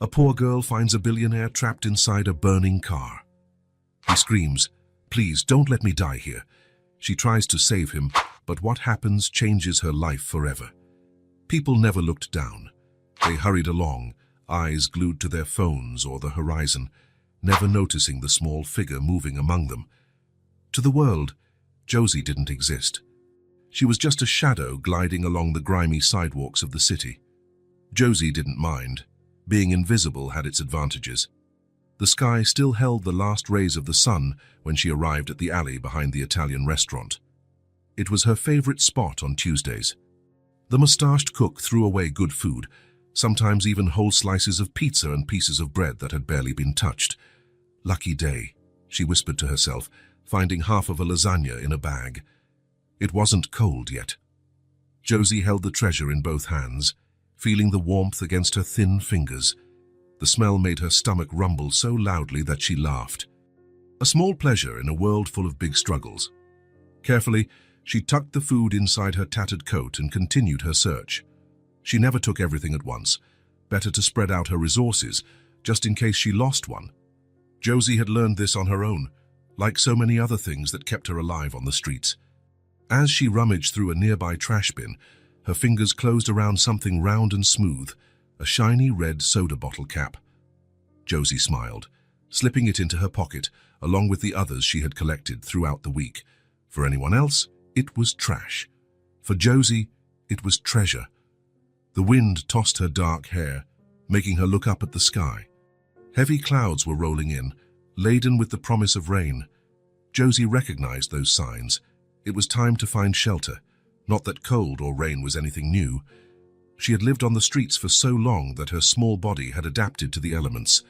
A poor girl finds a billionaire trapped inside a burning car. He screams, "Please, don't let me die here." She tries to save him, but what happens changes her life forever. People never looked down. They hurried along, eyes glued to their phones or the horizon, never noticing the small figure moving among them. To the world, Josie didn't exist. She was just a shadow gliding along the grimy sidewalks of the city. Josie didn't mind. Being invisible had its advantages. The sky still held the last rays of the sun when she arrived at the alley behind the Italian restaurant. It was her favorite spot on Tuesdays. The mustached cook threw away good food, sometimes even whole slices of pizza and pieces of bread that had barely been touched. Lucky day, she whispered to herself, finding half of a lasagna in a bag. It wasn't cold yet. Josie held the treasure in both hands, feeling the warmth against her thin fingers. The smell made her stomach rumble so loudly that she laughed. A small pleasure in a world full of big struggles. Carefully, she tucked the food inside her tattered coat and continued her search. She never took everything at once. Better to spread out her resources, just in case she lost one. Josie had learned this on her own, like so many other things that kept her alive on the streets. As she rummaged through a nearby trash bin, her fingers closed around something round and smooth, a shiny red soda bottle cap. Josie smiled, slipping it into her pocket, along with the others she had collected throughout the week. For anyone else, it was trash. For Josie, it was treasure. The wind tossed her dark hair, making her look up at the sky. Heavy clouds were rolling in, laden with the promise of rain. Josie recognized those signs. It was time to find shelter. Not that cold or rain was anything new. She had lived on the streets for so long that her small body had adapted to the elements.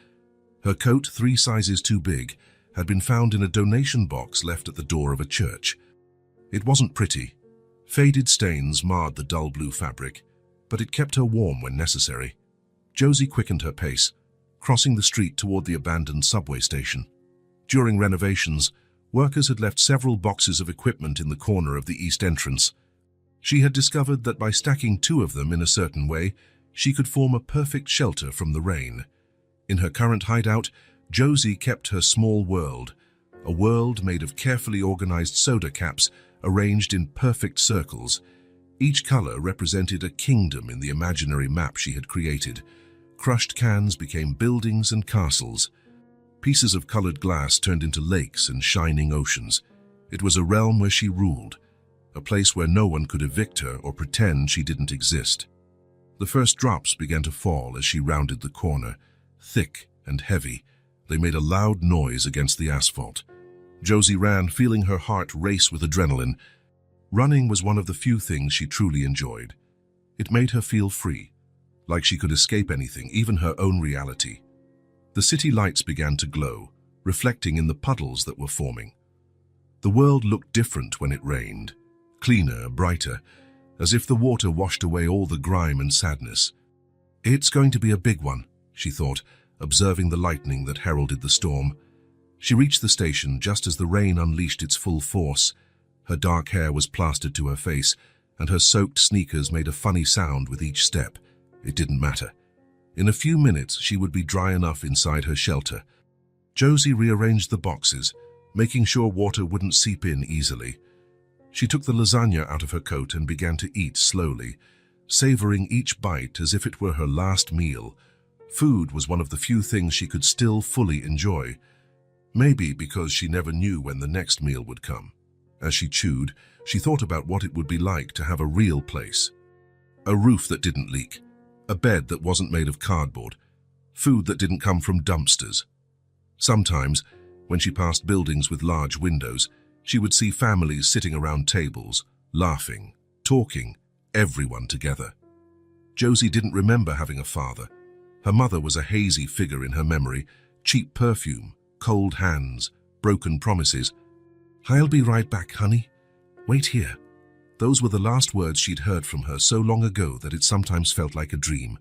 Her coat, 3 sizes too big, had been found in a donation box left at the door of a church. It wasn't pretty. Faded stains marred the dull blue fabric, but it kept her warm when necessary. Josie quickened her pace, crossing the street toward the abandoned subway station. During renovations, workers had left several boxes of equipment in the corner of the east entrance. She had discovered that by stacking 2 of them in a certain way, she could form a perfect shelter from the rain. In her current hideout, Josie kept her small world, a world made of carefully organized soda caps arranged in perfect circles. Each color represented a kingdom in the imaginary map she had created. Crushed cans became buildings and castles. Pieces of colored glass turned into lakes and shining oceans. It was a realm where she ruled, a place where no one could evict her or pretend she didn't exist. The first drops began to fall as she rounded the corner, thick and heavy. They made a loud noise against the asphalt. Josie ran, feeling her heart race with adrenaline. Running was one of the few things she truly enjoyed. It made her feel free, like she could escape anything, even her own reality. The city lights began to glow, reflecting in the puddles that were forming. The world looked different when it rained, cleaner, brighter, as if the water washed away all the grime and sadness. It's going to be a big one, she thought, observing the lightning that heralded the storm. She reached the station just as the rain unleashed its full force. Her dark hair was plastered to her face, and her soaked sneakers made a funny sound with each step. It didn't matter. In a few minutes, she would be dry enough inside her shelter. Josie rearranged the boxes, making sure water wouldn't seep in easily. She took the lasagna out of her coat and began to eat slowly, savoring each bite as if it were her last meal. Food was one of the few things she could still fully enjoy, maybe because she never knew when the next meal would come. As she chewed, she thought about what it would be like to have a real place. A roof that didn't leak, a bed that wasn't made of cardboard, food that didn't come from dumpsters. Sometimes, when she passed buildings with large windows, she would see families sitting around tables, laughing, talking, everyone together. Josie didn't remember having a father. Her mother was a hazy figure in her memory, cheap perfume, cold hands, broken promises. "I'll be right back, honey. Wait here." Those were the last words she'd heard from her so long ago that it sometimes felt like a dream.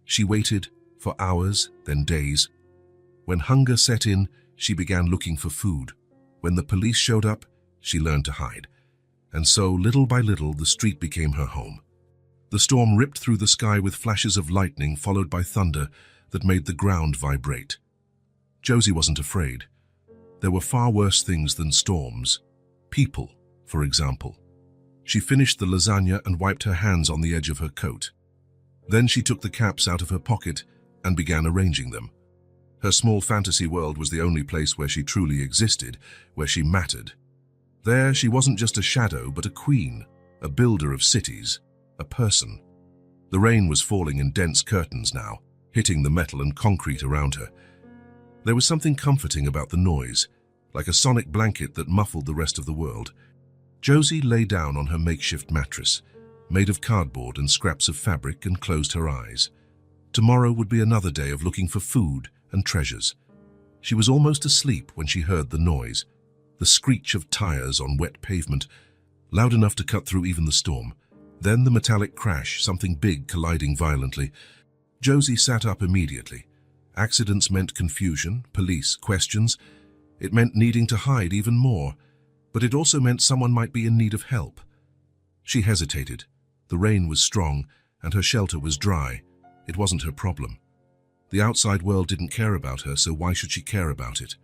She waited for hours, then days. When hunger set in, she began looking for food. When the police showed up, she learned to hide. And so, little by little, the street became her home. The storm ripped through the sky with flashes of lightning followed by thunder, that made the ground vibrate. Josie wasn't afraid. There were far worse things than storms. People, for example. She finished the lasagna and wiped her hands on the edge of her coat. Then she took the caps out of her pocket and began arranging them. Her small fantasy world was the only place where she truly existed, where she mattered. There, she wasn't just a shadow, but a queen, a builder of cities, a person. The rain was falling in dense curtains now, hitting the metal and concrete around her. There was something comforting about the noise, like a sonic blanket that muffled the rest of the world. Josie lay down on her makeshift mattress, made of cardboard and scraps of fabric, and closed her eyes. Tomorrow would be another day of looking for food and treasures. She was almost asleep when she heard the noise, the screech of tires on wet pavement, loud enough to cut through even the storm. Then the metallic crash, something big colliding violently. Josie sat up immediately. Accidents meant confusion, police, questions. It meant needing to hide even more, but it also meant someone might be in need of help. She hesitated. The rain was strong, and her shelter was dry. It wasn't her problem. The outside world didn't care about her, so why should she care about it?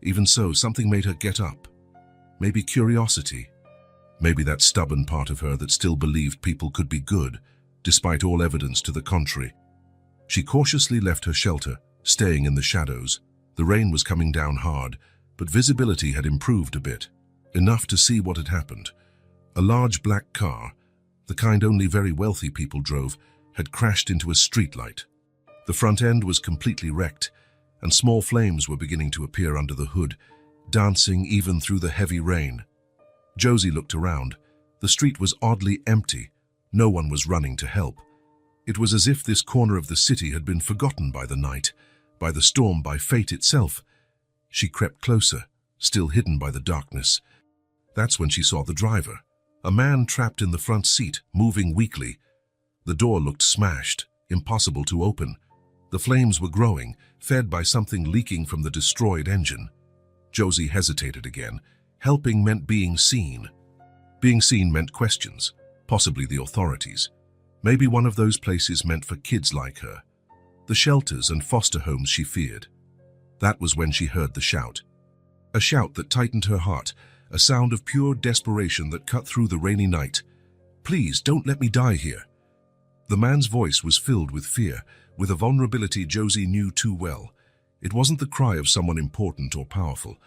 Even so, something made her get up. Maybe curiosity. Maybe that stubborn part of her that still believed people could be good, despite all evidence to the contrary. She cautiously left her shelter, staying in the shadows. The rain was coming down hard, but visibility had improved a bit, enough to see what had happened. A large black car, the kind only very wealthy people drove, had crashed into a streetlight. The front end was completely wrecked, and small flames were beginning to appear under the hood, dancing even through the heavy rain. Josie looked around. The street was oddly empty. No one was running to help. It was as if this corner of the city had been forgotten by the night, by the storm, by fate itself. She crept closer, still hidden by the darkness. That's when she saw the driver, a man trapped in the front seat, moving weakly. The door looked smashed, impossible to open. The flames were growing, fed by something leaking from the destroyed engine. Josie hesitated again. Helping meant being seen. Being seen meant questions, possibly the authorities. Maybe one of those places meant for kids like her. The shelters and foster homes she feared. That was when she heard the shout. A shout that tightened her heart, a sound of pure desperation that cut through the rainy night. "Please, don't let me die here." The man's voice was filled with fear, with a vulnerability Josie knew too well. It wasn't the cry of someone important or powerful.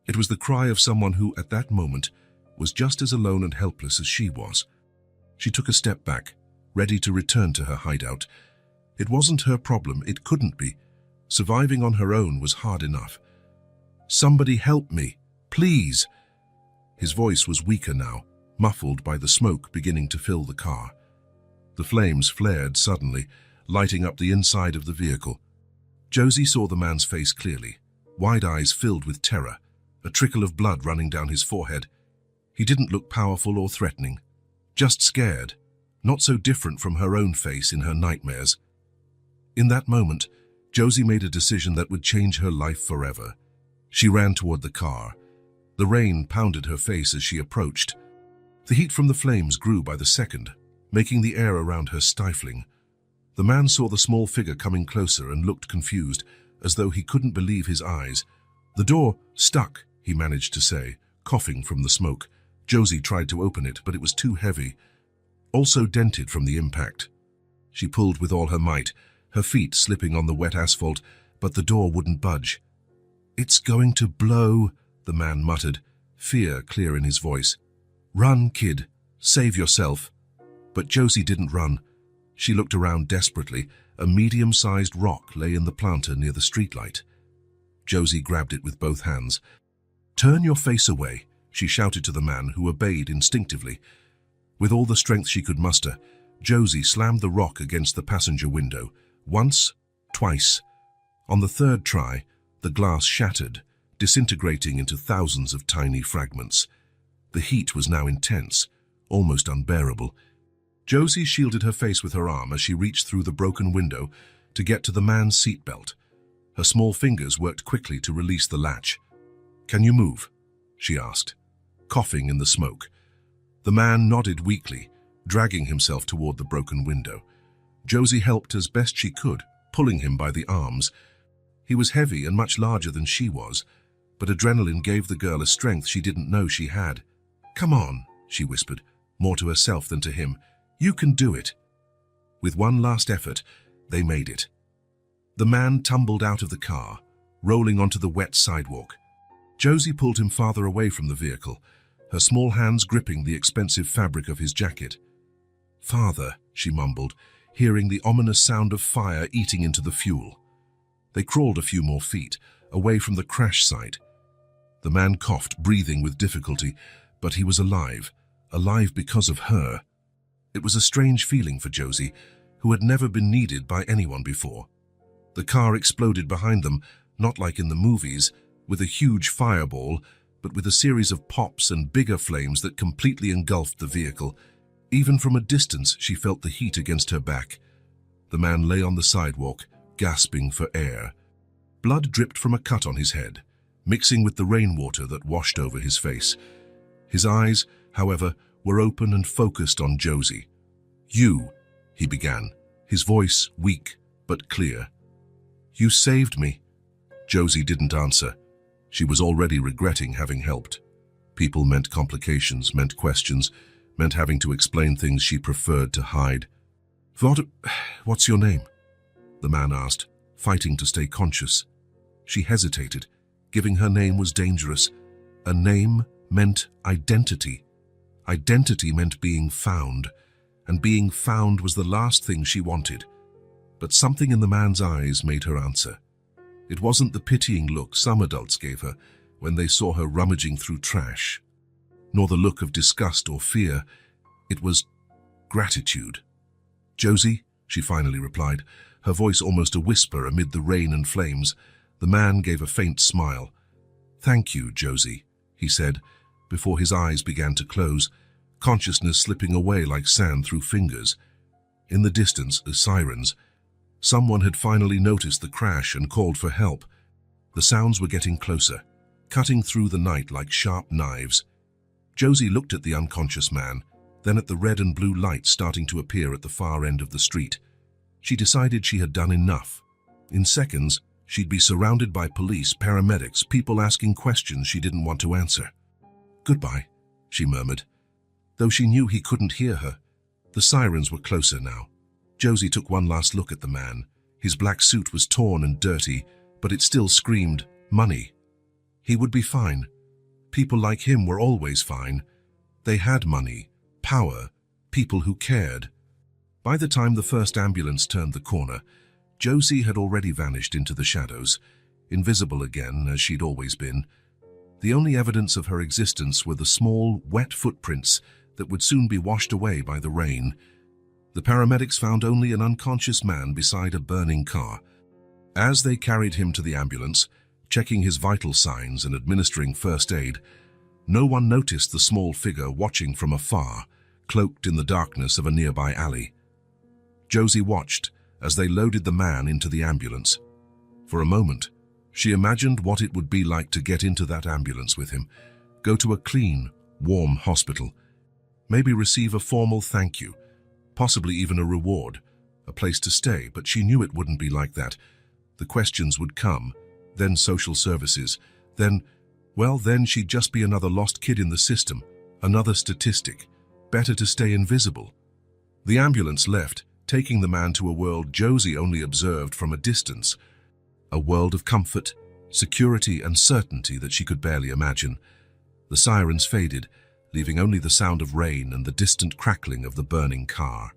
It was the cry of someone who, at that moment, was just as alone and helpless as she was. She took a step back, ready to return to her hideout. It wasn't her problem, it couldn't be. Surviving on her own was hard enough. "Somebody help me, please." His voice was weaker now, muffled by the smoke beginning to fill the car. The flames flared suddenly, lighting up the inside of the vehicle. Josie saw the man's face clearly, wide eyes filled with terror, a trickle of blood running down his forehead. He didn't look powerful or threatening, just scared, not so different from her own face in her nightmares. In that moment, Josie made a decision that would change her life forever. She ran toward the car. The rain pounded her face as she approached. The heat from the flames grew by the second, making the air around her stifling. The man saw the small figure coming closer and looked confused, as though he couldn't believe his eyes. "The door stuck," he managed to say, coughing from the smoke. Josie tried to open it, but it was too heavy, also dented from the impact. She pulled with all her might, her feet slipping on the wet asphalt, but the door wouldn't budge. "It's going to blow," the man muttered, fear clear in his voice. "Run, kid. Save yourself." But Josie didn't run. She looked around desperately. A medium-sized rock lay in the planter near the streetlight. Josie grabbed it with both hands. "Turn your face away," she shouted to the man, who obeyed instinctively. With all the strength she could muster, Josie slammed the rock against the passenger window. Once, twice. On the third try, the glass shattered, disintegrating into thousands of tiny fragments. The heat was now intense, almost unbearable. Josie shielded her face with her arm as she reached through the broken window to get to the man's seatbelt. Her small fingers worked quickly to release the latch. "Can you move?" she asked, coughing in the smoke. The man nodded weakly, dragging himself toward the broken window. Josie helped as best she could, pulling him by the arms. He was heavy and much larger than she was, but adrenaline gave the girl a strength she didn't know she had. "Come on," she whispered, more to herself than to him. "You can do it." With one last effort, they made it. The man tumbled out of the car, rolling onto the wet sidewalk. Josie pulled him farther away from the vehicle, her small hands gripping the expensive fabric of his jacket. "Father," she mumbled, hearing the ominous sound of fire eating into the fuel. They crawled a few more feet, away from the crash site. The man coughed, breathing with difficulty, but he was alive because of her. It was a strange feeling for Josie, who had never been needed by anyone before. The car exploded behind them, not like in the movies, with a huge fireball, but with a series of pops and bigger flames that completely engulfed the vehicle. Even from a distance, she felt the heat against her back. The man lay on the sidewalk, gasping for air. Blood dripped from a cut on his head, mixing with the rainwater that washed over his face. His eyes, however, were open and focused on Josie. "You," he began, his voice weak but clear. "You saved me." Josie didn't answer. She was already regretting having helped. People meant complications, meant questions, meant having to explain things she preferred to hide. What's your name?" the man asked, fighting to stay conscious. She hesitated. Giving her name was dangerous. A name meant identity. Identity meant being found, and being found was the last thing she wanted. But something in the man's eyes made her answer. It wasn't the pitying look some adults gave her when they saw her rummaging through trash, nor the look of disgust or fear. It was gratitude. "Josie," she finally replied, her voice almost a whisper amid the rain and flames. The man gave a faint smile. "Thank you, Josie," he said, before his eyes began to close, consciousness slipping away like sand through fingers. In the distance, the sirens. Someone had finally noticed the crash and called for help. The sounds were getting closer, cutting through the night like sharp knives. Josie looked at the unconscious man, then at the red and blue lights starting to appear at the far end of the street. She decided she had done enough. In seconds, she'd be surrounded by police, paramedics, people asking questions she didn't want to answer. "Goodbye," she murmured, though she knew he couldn't hear her. The sirens were closer now. Josie took one last look at the man. His black suit was torn and dirty, but it still screamed money. He would be fine. People like him were always fine. They had money, power, people who cared. By the time the first ambulance turned the corner, Josie had already vanished into the shadows, invisible again as she'd always been. The only evidence of her existence were the small, wet footprints that would soon be washed away by the rain. The paramedics found only an unconscious man beside a burning car. As they carried him to the ambulance, checking his vital signs and administering first aid, no one noticed the small figure watching from afar, cloaked in the darkness of a nearby alley. Josie watched as they loaded the man into the ambulance. For a moment, she imagined what it would be like to get into that ambulance with him, go to a clean, warm hospital, maybe receive a formal thank you, possibly even a reward, a place to stay, but she knew it wouldn't be like that. The questions would come, then social services, then she'd just be another lost kid in the system, another statistic. Better to stay invisible. The ambulance left, taking the man to a world Josie only observed from a distance, a world of comfort, security and certainty that she could barely imagine. The sirens faded, leaving only the sound of rain and the distant crackling of the burning car.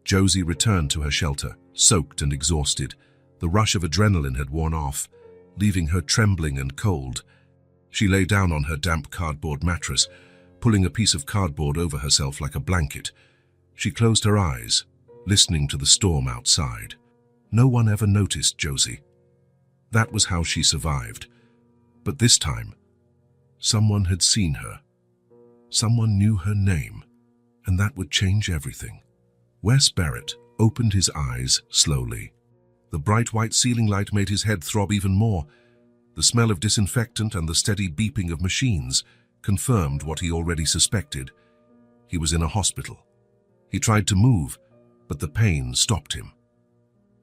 Josie returned to her shelter, soaked and exhausted. The rush of adrenaline had worn off, leaving her trembling and cold. She lay down on her damp cardboard mattress, pulling a piece of cardboard over herself like a blanket. She closed her eyes, listening to the storm outside. No one ever noticed Josie. That was how she survived. But this time, someone had seen her. Someone knew her name, and that would change everything. Wes Barrett opened his eyes slowly. The bright white ceiling light made his head throb even more. The smell of disinfectant and the steady beeping of machines confirmed what he already suspected. He was in a hospital. He tried to move, but the pain stopped him.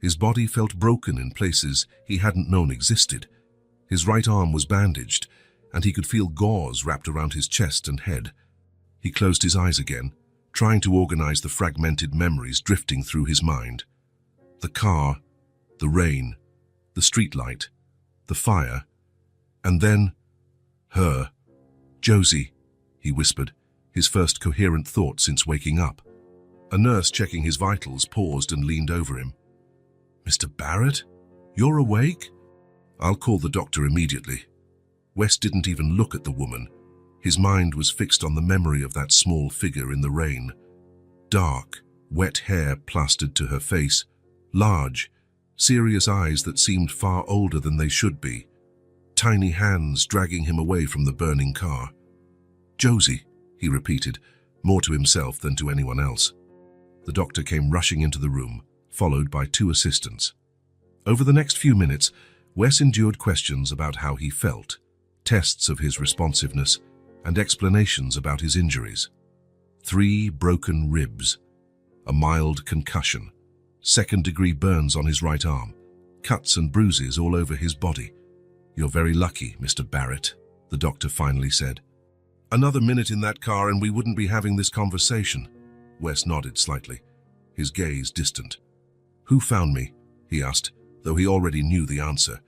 His body felt broken in places he hadn't known existed. His right arm was bandaged, and he could feel gauze wrapped around his chest and head. He closed his eyes again, trying to organize the fragmented memories drifting through his mind. The car, the rain, the streetlight, the fire, and then her. "Josie," he whispered, his first coherent thought since waking up. A nurse checking his vitals paused and leaned over him. "Mr. Barrett? You're awake?" "I'll call the doctor immediately." Wes didn't even look at the woman. His mind was fixed on the memory of that small figure in the rain. Dark, wet hair plastered to her face, large, serious eyes that seemed far older than they should be, tiny hands dragging him away from the burning car. "Josie," he repeated, more to himself than to anyone else. The doctor came rushing into the room, followed by 2 assistants. Over the next few minutes, Wes endured questions about how he felt, tests of his responsiveness, and explanations about his injuries. 3 broken ribs, a mild concussion, second-degree burns on his right arm, cuts and bruises all over his body. "You're very lucky, Mr. Barrett," the doctor finally said. "Another minute in that car and we wouldn't be having this conversation." Wes nodded slightly, his gaze distant. "Who found me?" he asked, though he already knew the answer.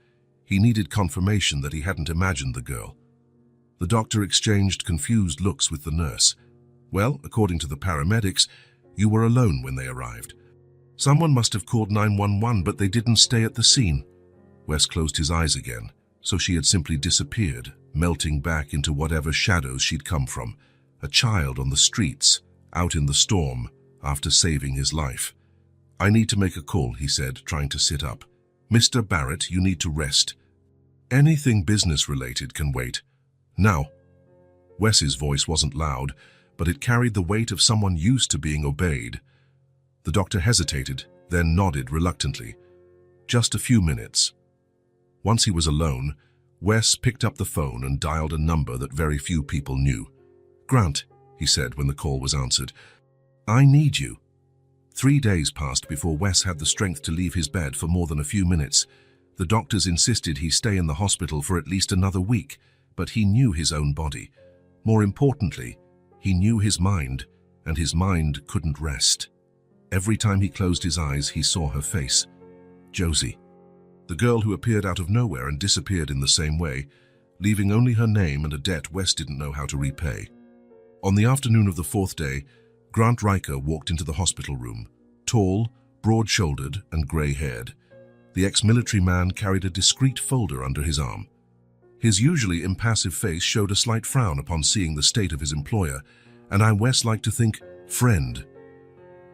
He needed confirmation that he hadn't imagined the girl. The doctor exchanged confused looks with the nurse. "Well, according to the paramedics, you were alone when they arrived. Someone must have called 911, but they didn't stay at the scene." Wes closed his eyes again, so she had simply disappeared, melting back into whatever shadows she'd come from. A child on the streets, out in the storm, after saving his life. "I need to make a call," he said, trying to sit up. "Mr. Barrett, you need to rest. Anything business-related can wait. Now." Wes's voice wasn't loud, but it carried the weight of someone used to being obeyed. The doctor hesitated, then nodded reluctantly. "Just a few minutes." Once he was alone, Wes picked up the phone and dialed a number that very few people knew. "Grant," he said when the call was answered, "I need you." 3 days passed before Wes had the strength to leave his bed for more than a few minutes. The doctors insisted he stay in the hospital for at least another week, but he knew his own body. More importantly, he knew his mind, and his mind couldn't rest. Every time he closed his eyes, he saw her face. Josie. The girl who appeared out of nowhere and disappeared in the same way, leaving only her name and a debt Wes didn't know how to repay. On the afternoon of the 4th day, Grant Riker walked into the hospital room, tall, broad-shouldered, and grey-haired. The ex-military man carried a discreet folder under his arm. His usually impassive face showed a slight frown upon seeing the state of his employer, and Wes liked to think, friend.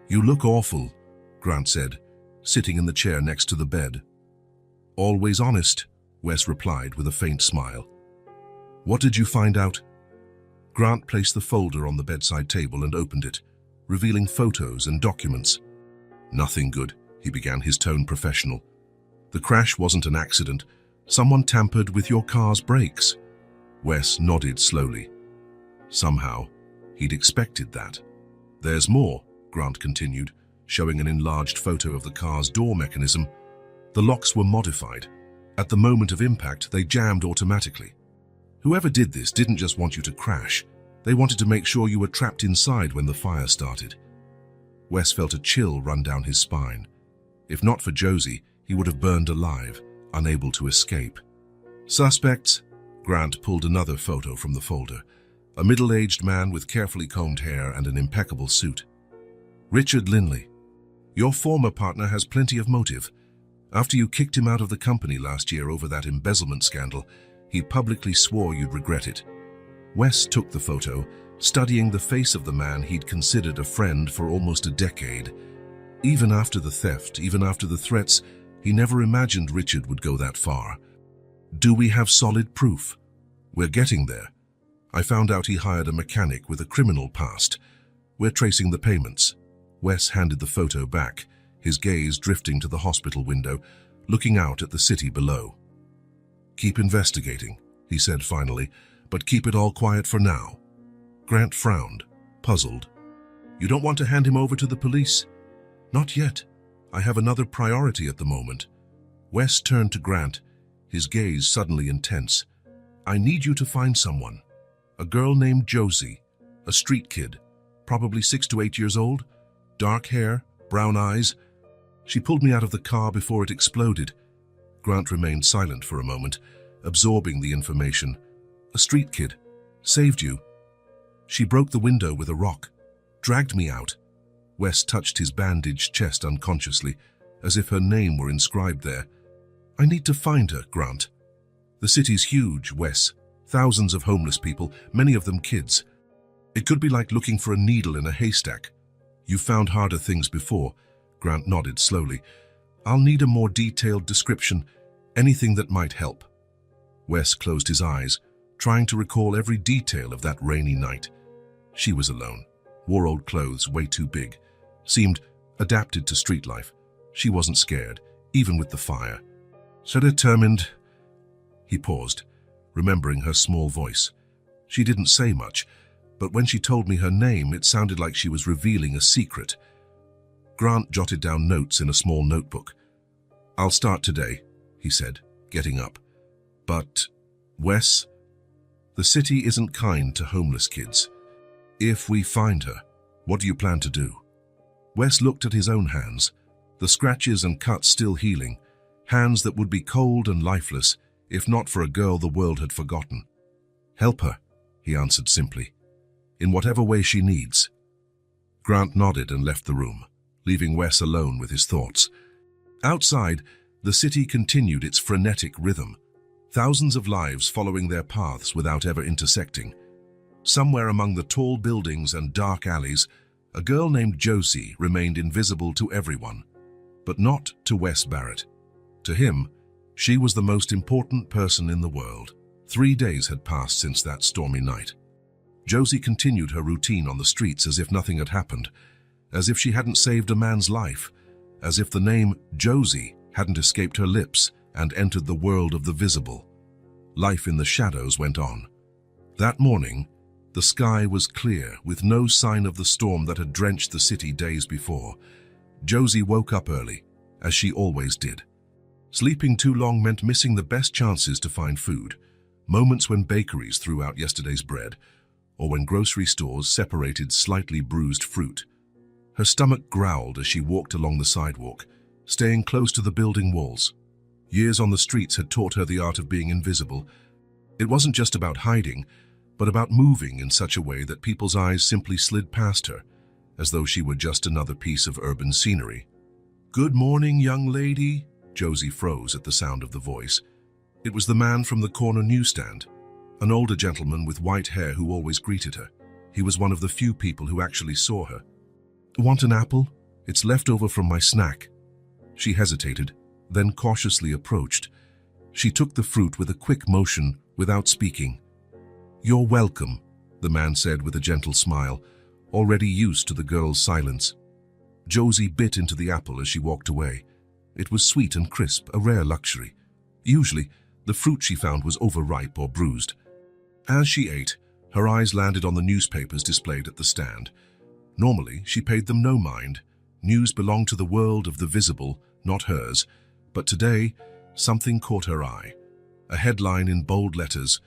"You look awful," Grant said, sitting in the chair next to the bed. "Always honest," Wes replied with a faint smile. "What did you find out?" Grant placed the folder on the bedside table and opened it, revealing photos and documents. "Nothing good," he began, his tone professional. "The crash wasn't an accident. Someone tampered with your car's brakes." Wes nodded slowly. Somehow, he'd expected that. "There's more," Grant continued, showing an enlarged photo of the car's door mechanism. The locks were modified. At the moment of impact, they jammed automatically. Whoever did this didn't just want you to crash. They wanted to make sure you were trapped inside when the fire started. Wes felt a chill run down his spine. If not for Josie, he would have burned alive, unable to escape. "Suspects?" Grant pulled another photo from the folder. A middle-aged man with carefully combed hair and an impeccable suit. "Richard Linley. Your former partner has plenty of motive. After you kicked him out of the company last year over that embezzlement scandal, he publicly swore you'd regret it." Wes took the photo, studying the face of the man he'd considered a friend for almost a decade. Even after the theft, even after the threats, he never imagined Richard would go that far. "Do we have solid proof?" "We're getting there. I found out he hired a mechanic with a criminal past. We're tracing the payments." Wes handed the photo back, his gaze drifting to the hospital window, looking out at the city below. "Keep investigating," he said finally, "but keep it all quiet for now." Grant frowned, puzzled. "You don't want to hand him over to the police?" "Not yet. I have another priority at the moment." Wes turned to Grant, his gaze suddenly intense. "I need you to find someone. A girl named Josie, a street kid, probably 6 to 8 years old, dark hair, brown eyes. She pulled me out of the car before it exploded." Grant remained silent for a moment, absorbing the information. "A street kid. Saved you. She broke the window with a rock. Dragged me out." Wes touched his bandaged chest unconsciously, as if her name were inscribed there. "I need to find her, Grant. The city's huge, Wes. Thousands of homeless people, many of them kids. It could be like looking for a needle in a haystack. You've found harder things before." Grant nodded slowly. "I'll need a more detailed description, anything that might help." Wes closed his eyes, trying to recall every detail of that rainy night. She was alone, wore old clothes way too big, seemed adapted to street life. She wasn't scared, even with the fire. "So determined." He paused, remembering her small voice. She didn't say much, but when she told me her name, it sounded like she was revealing a secret. Grant jotted down notes in a small notebook. "I'll start today," he said, getting up. "But, Wes, the city isn't kind to homeless kids. If we find her, what do you plan to do?" Wes looked at his own hands, the scratches and cuts still healing, hands that would be cold and lifeless if not for a girl the world had forgotten. "Help her," he answered simply, "in whatever way she needs." Grant nodded and left the room, leaving Wes alone with his thoughts. Outside, the city continued its frenetic rhythm, thousands of lives following their paths without ever intersecting. Somewhere among the tall buildings and dark alleys, a girl named Josie remained invisible to everyone, but not to Wes Barrett. To him, she was the most important person in the world. 3 days had passed since that stormy night. Josie continued her routine on the streets as if nothing had happened, as if she hadn't saved a man's life, as if the name Josie hadn't escaped her lips and entered the world of the visible. Life in the shadows went on. That morning, the sky was clear, with no sign of the storm that had drenched the city days before. Josie woke up early, as she always did. Sleeping too long meant missing the best chances to find food, moments when bakeries threw out yesterday's bread, or when grocery stores separated slightly bruised fruit. Her stomach growled as she walked along the sidewalk, staying close to the building walls. Years on the streets had taught her the art of being invisible. It wasn't just about hiding, but about moving in such a way that people's eyes simply slid past her, as though she were just another piece of urban scenery. "Good morning, young lady." Josie froze at the sound of the voice. It was the man from the corner newsstand, an older gentleman with white hair who always greeted her. He was one of the few people who actually saw her. "Want an apple? It's left over from my snack." She hesitated, then cautiously approached. She took the fruit with a quick motion, without speaking. "You're welcome," the man said with a gentle smile, already used to the girl's silence. Josie bit into the apple as she walked away. It was sweet and crisp, a rare luxury. Usually, the fruit she found was overripe or bruised. As she ate, her eyes landed on the newspapers displayed at the stand. Normally, she paid them no mind. News belonged to the world of the visible, not hers. But today, something caught her eye. A headline in bold letters: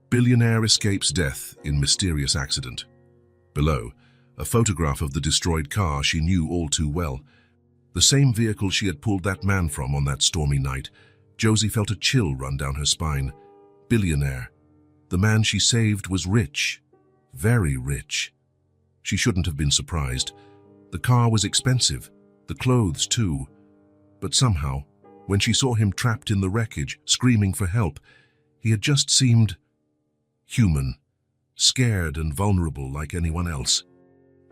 "Billionaire escapes death in mysterious accident." Below, a photograph of the destroyed car she knew all too well. The same vehicle she had pulled that man from on that stormy night. Josie felt a chill run down her spine. Billionaire. The man she saved was rich. Very rich. She shouldn't have been surprised. The car was expensive, the clothes too. But somehow, when she saw him trapped in the wreckage, screaming for help, he had just seemed human, scared and vulnerable like anyone else.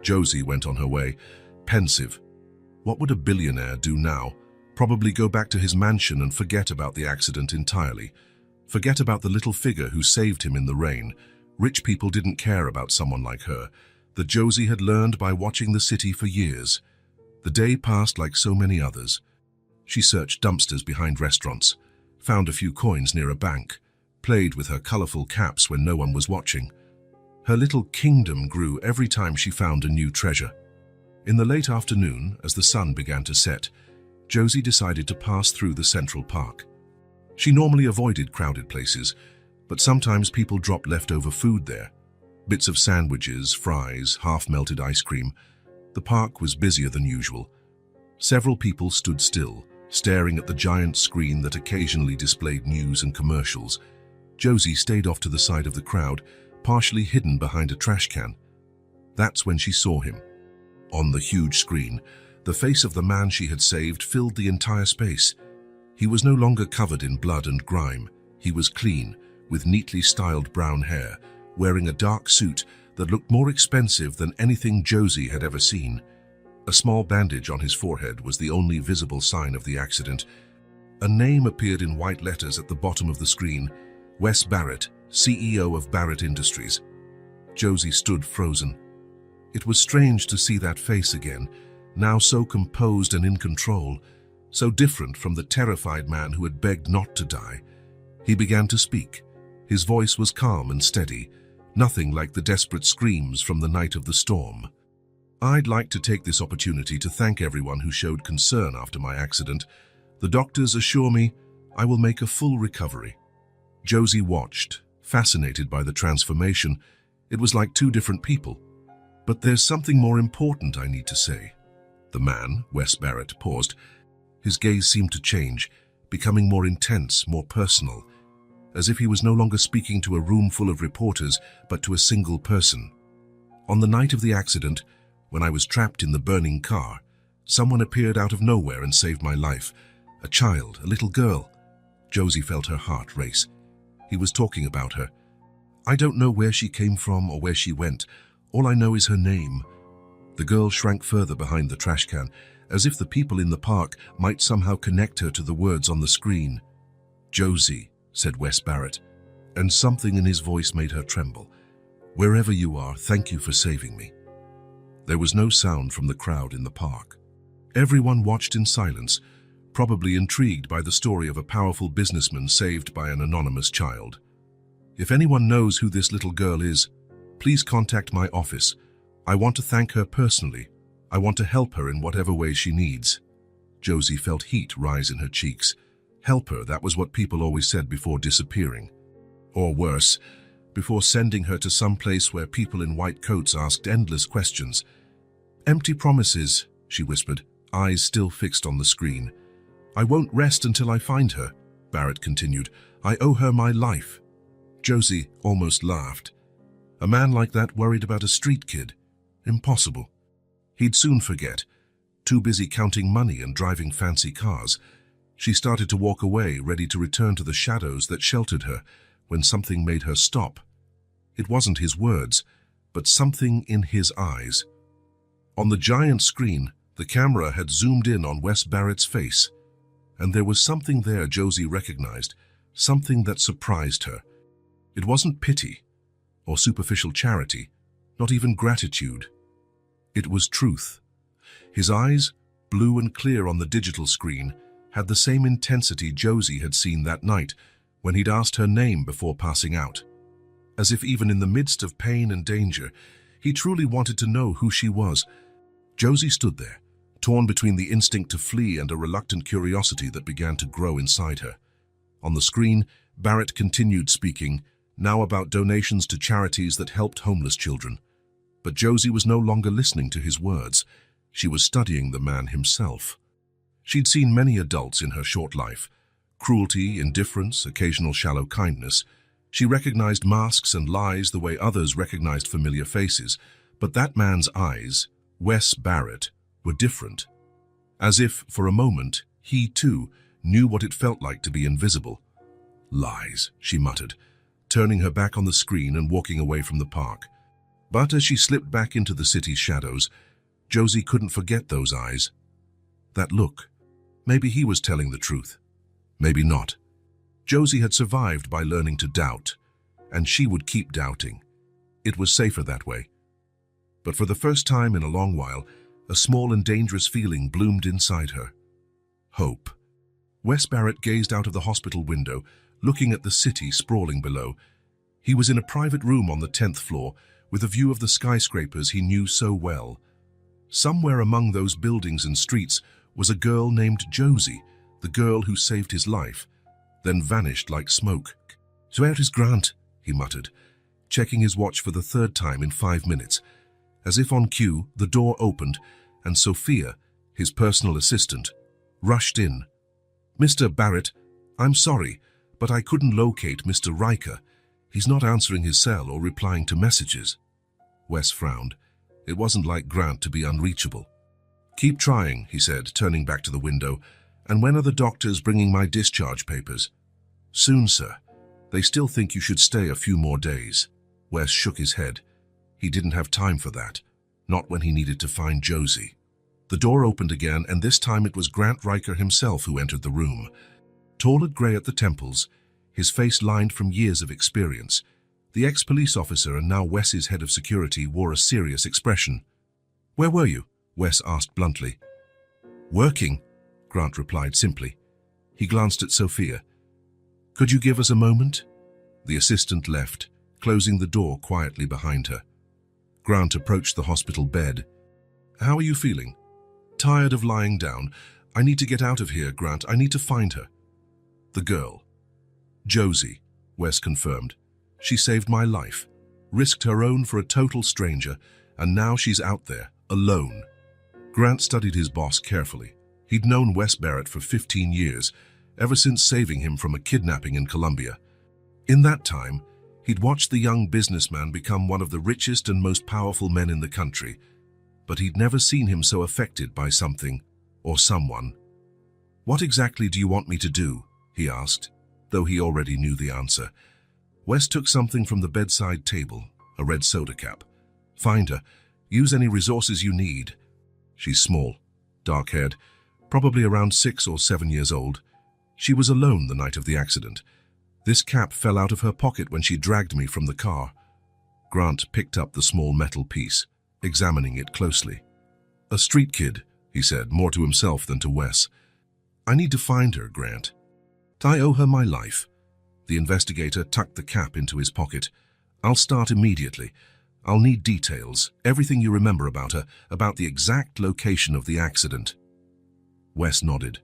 Josie went on her way, pensive. What would a billionaire do now? Probably go back to his mansion and forget about the accident entirely. Forget about the little figure who saved him in the rain. Rich people didn't care about someone like her, that Josie had learned by watching the city for years. The day passed like so many others. She searched dumpsters behind restaurants, found a few coins near a bank, played with her colorful caps when no one was watching. Her little kingdom grew every time she found a new treasure. In the late afternoon, as the sun began to set, Josie decided to pass through the Central Park. She normally avoided crowded places, but sometimes people dropped leftover food there. Bits of sandwiches, fries, half-melted ice cream. The park was busier than usual. Several people stood still, staring at the giant screen that occasionally displayed news and commercials. Josie stayed off to the side of the crowd, partially hidden behind a trash can. That's when she saw him. On the huge screen, the face of the man she had saved filled the entire space. He was no longer covered in blood and grime. He was clean, with neatly styled brown hair, wearing a dark suit that looked more expensive than anything Josie had ever seen. A small bandage on his forehead was the only visible sign of the accident. A name appeared in white letters at the bottom of the screen: Wes Barrett, CEO of Barrett Industries. Josie stood frozen. It was strange to see that face again, now so composed and in control, so different from the terrified man who had begged not to die. He began to speak. His voice was calm and steady, nothing like the desperate screams from the night of the storm. "I'd like to take this opportunity to thank everyone who showed concern after my accident. The doctors assure me I will make a full recovery." Josie watched, fascinated by the transformation. It was like two different people. "But there's something more important I need to say." The man, Wes Barrett, paused. His gaze seemed to change, becoming more intense, more personal, as if he was no longer speaking to a room full of reporters, but to a single person. "On the night of the accident, when I was trapped in the burning car, someone appeared out of nowhere and saved my life. A child, a little girl." Josie felt her heart race. He was talking about her. "I don't know where she came from or where she went. All I know is her name." The girl shrank further behind the trash can, as if the people in the park might somehow connect her to the words on the screen. "Josie," said Wes Barrett, and something in his voice made her tremble. "Wherever you are, thank you for saving me." There was no sound from the crowd in the park. Everyone watched in silence, probably intrigued by the story of a powerful businessman saved by an anonymous child. "If anyone knows who this little girl is, please contact my office. I want to thank her personally. I want to help her in whatever way she needs." Josie felt heat rise in her cheeks. Help her, that was what people always said before disappearing. Or worse, before sending her to some place where people in white coats asked endless questions. "Empty promises," she whispered, eyes still fixed on the screen. "I won't rest until I find her," Barrett continued. "I owe her my life." Josie almost laughed. A man like that worried about a street kid? Impossible. He'd soon forget, too busy counting money and driving fancy cars. She started to walk away, ready to return to the shadows that sheltered her, when something made her stop. It wasn't his words, but something in his eyes. On the giant screen, the camera had zoomed in on Wes Barrett's face, and there was something there Josie recognized, something that surprised her. It wasn't pity or superficial charity, not even gratitude. It was truth. His eyes, blue and clear on the digital screen, had the same intensity Josie had seen that night when he'd asked her name before passing out. As if even in the midst of pain and danger, he truly wanted to know who she was. Josie stood there, torn between the instinct to flee and a reluctant curiosity that began to grow inside her. On the screen, Barrett continued speaking, now about donations to charities that helped homeless children. But Josie was no longer listening to his words. She was studying the man himself. She'd seen many adults in her short life. Cruelty, indifference, occasional shallow kindness. She recognized masks and lies the way others recognized familiar faces. But that man's eyes, Wes Barrett, were different. As if, for a moment, he too knew what it felt like to be invisible. "Lies," she muttered, turning her back on the screen and walking away from the park. But as she slipped back into the city's shadows, Josie couldn't forget those eyes. That look. Maybe he was telling the truth. Maybe not. Josie had survived by learning to doubt, and she would keep doubting. It was safer that way. But for the first time in a long while, a small and dangerous feeling bloomed inside her. Hope. Wes Barrett gazed out of the hospital window, looking at the city sprawling below. He was in a private room on the 10th floor, with a view of the skyscrapers he knew so well. Somewhere among those buildings and streets was a girl named Josie, the girl who saved his life, then vanished like smoke. "So where is Grant?" he muttered, checking his watch for the third time in 5 minutes. As if on cue, the door opened, and Sophia, his personal assistant, rushed in. "Mr. Barrett, I'm sorry, but I couldn't locate Mr. Riker. He's not answering his cell or replying to messages." Wes frowned. It wasn't like Grant to be unreachable. "Keep trying," he said, turning back to the window. "And when are the doctors bringing my discharge papers?" "Soon, sir. They still think you should stay a few more days." Wes shook his head. He didn't have time for that, not when he needed to find Josie. The door opened again, and this time it was Grant Riker himself who entered the room. Tall and grey at the temples, his face lined from years of experience, the ex-police officer and now Wes's head of security wore a serious expression. "Where were you?" Wes asked bluntly. "Working," Grant replied simply. He glanced at Sophia. "Could you give us a moment?" The assistant left, closing the door quietly behind her. Grant approached the hospital bed. "How are you feeling?" "Tired of lying down. I need to get out of here, Grant. I need to find her." "The girl." "Josie," Wes confirmed. "She saved my life, risked her own for a total stranger, and now she's out there, alone." Grant studied his boss carefully. He'd known Wes Barrett for 15 years, ever since saving him from a kidnapping in Colombia. In that time, he'd watched the young businessman become one of the richest and most powerful men in the country, but he'd never seen him so affected by something or someone. "What exactly do you want me to do?" he asked, though he already knew the answer. Wes took something from the bedside table, a red soda cap. "Find her. Use any resources you need." "She's small, dark-haired, probably around 6 or 7 years old. She was alone the night of the accident. This cap fell out of her pocket when she dragged me from the car." Grant picked up the small metal piece, examining it closely. "A street kid," he said, more to himself than to Wes. "I need to find her, Grant. I owe her my life." The investigator tucked the cap into his pocket. "I'll start immediately. I'll need details, everything you remember about her, about the exact location of the accident." Wes nodded,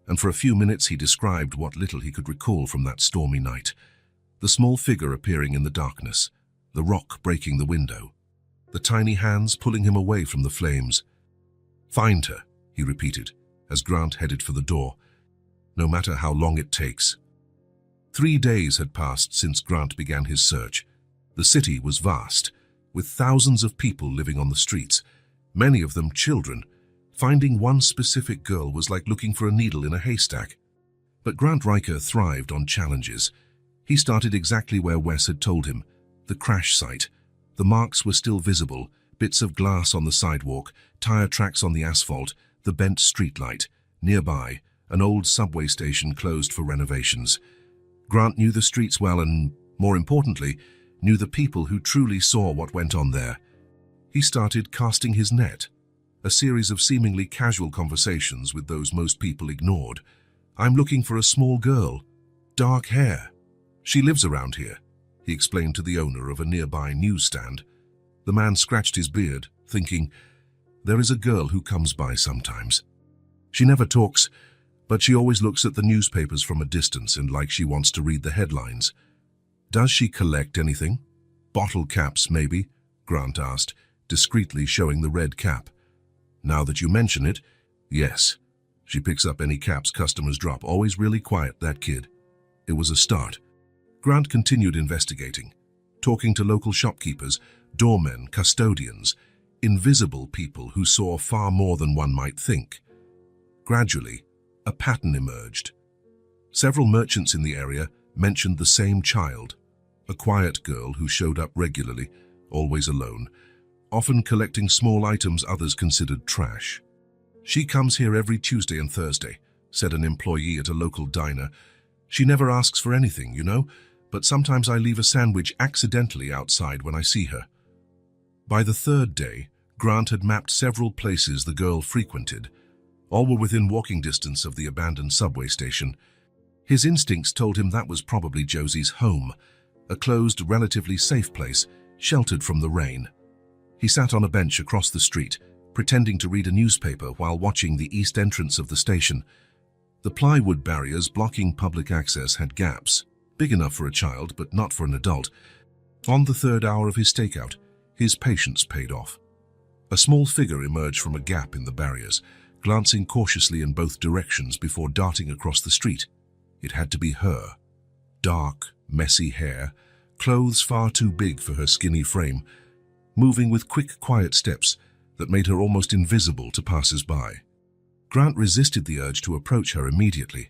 and for a few minutes he described what little he could recall from that stormy night. The small figure appearing in the darkness, the rock breaking the window, the tiny hands pulling him away from the flames. "Find her," he repeated, as Grant headed for the door. "No matter how long it takes." 3 days had passed since Grant began his search. The city was vast, with thousands of people living on the streets, many of them children. Finding one specific girl was like looking for a needle in a haystack. But Grant Riker thrived on challenges. He started exactly where Wes had told him, the crash site. The marks were still visible, bits of glass on the sidewalk, tire tracks on the asphalt, the bent streetlight. Nearby, an old subway station closed for renovations. Grant knew the streets well and, more importantly, knew the people who truly saw what went on there. He started casting his net, a series of seemingly casual conversations with those most people ignored. "I'm looking for a small girl. Dark hair. She lives around here," he explained to the owner of a nearby newsstand. The man scratched his beard, thinking, "There is a girl who comes by sometimes. She never talks, but she always looks at the newspapers from a distance and like she wants to read the headlines." "Does she collect anything?" "Bottle caps, maybe?" Grant asked, discreetly showing the red cap. "Now that you mention it, yes. She picks up any caps customers drop. Always really quiet, that kid." It was a start. Grant continued investigating, talking to local shopkeepers, doormen, custodians, invisible people who saw far more than one might think. Gradually, a pattern emerged. Several merchants in the area mentioned the same child, a quiet girl who showed up regularly, always alone, often collecting small items others considered trash. "She comes here every Tuesday and Thursday," said an employee at a local diner. "She never asks for anything, you know, but sometimes I leave a sandwich accidentally outside when I see her." By the third day, Grant had mapped several places the girl frequented. All were within walking distance of the abandoned subway station. His instincts told him that was probably Josie's home, a closed, relatively safe place, sheltered from the rain. He sat on a bench across the street, pretending to read a newspaper while watching the east entrance of the station. The plywood barriers blocking public access had gaps, big enough for a child but not for an adult. On the third hour of his stakeout, his patience paid off. A small figure emerged from a gap in the barriers, glancing cautiously in both directions before darting across the street. It had to be her. Dark, messy hair, clothes far too big for her skinny frame, moving with quick, quiet steps that made her almost invisible to passers-by. Grant resisted the urge to approach her immediately.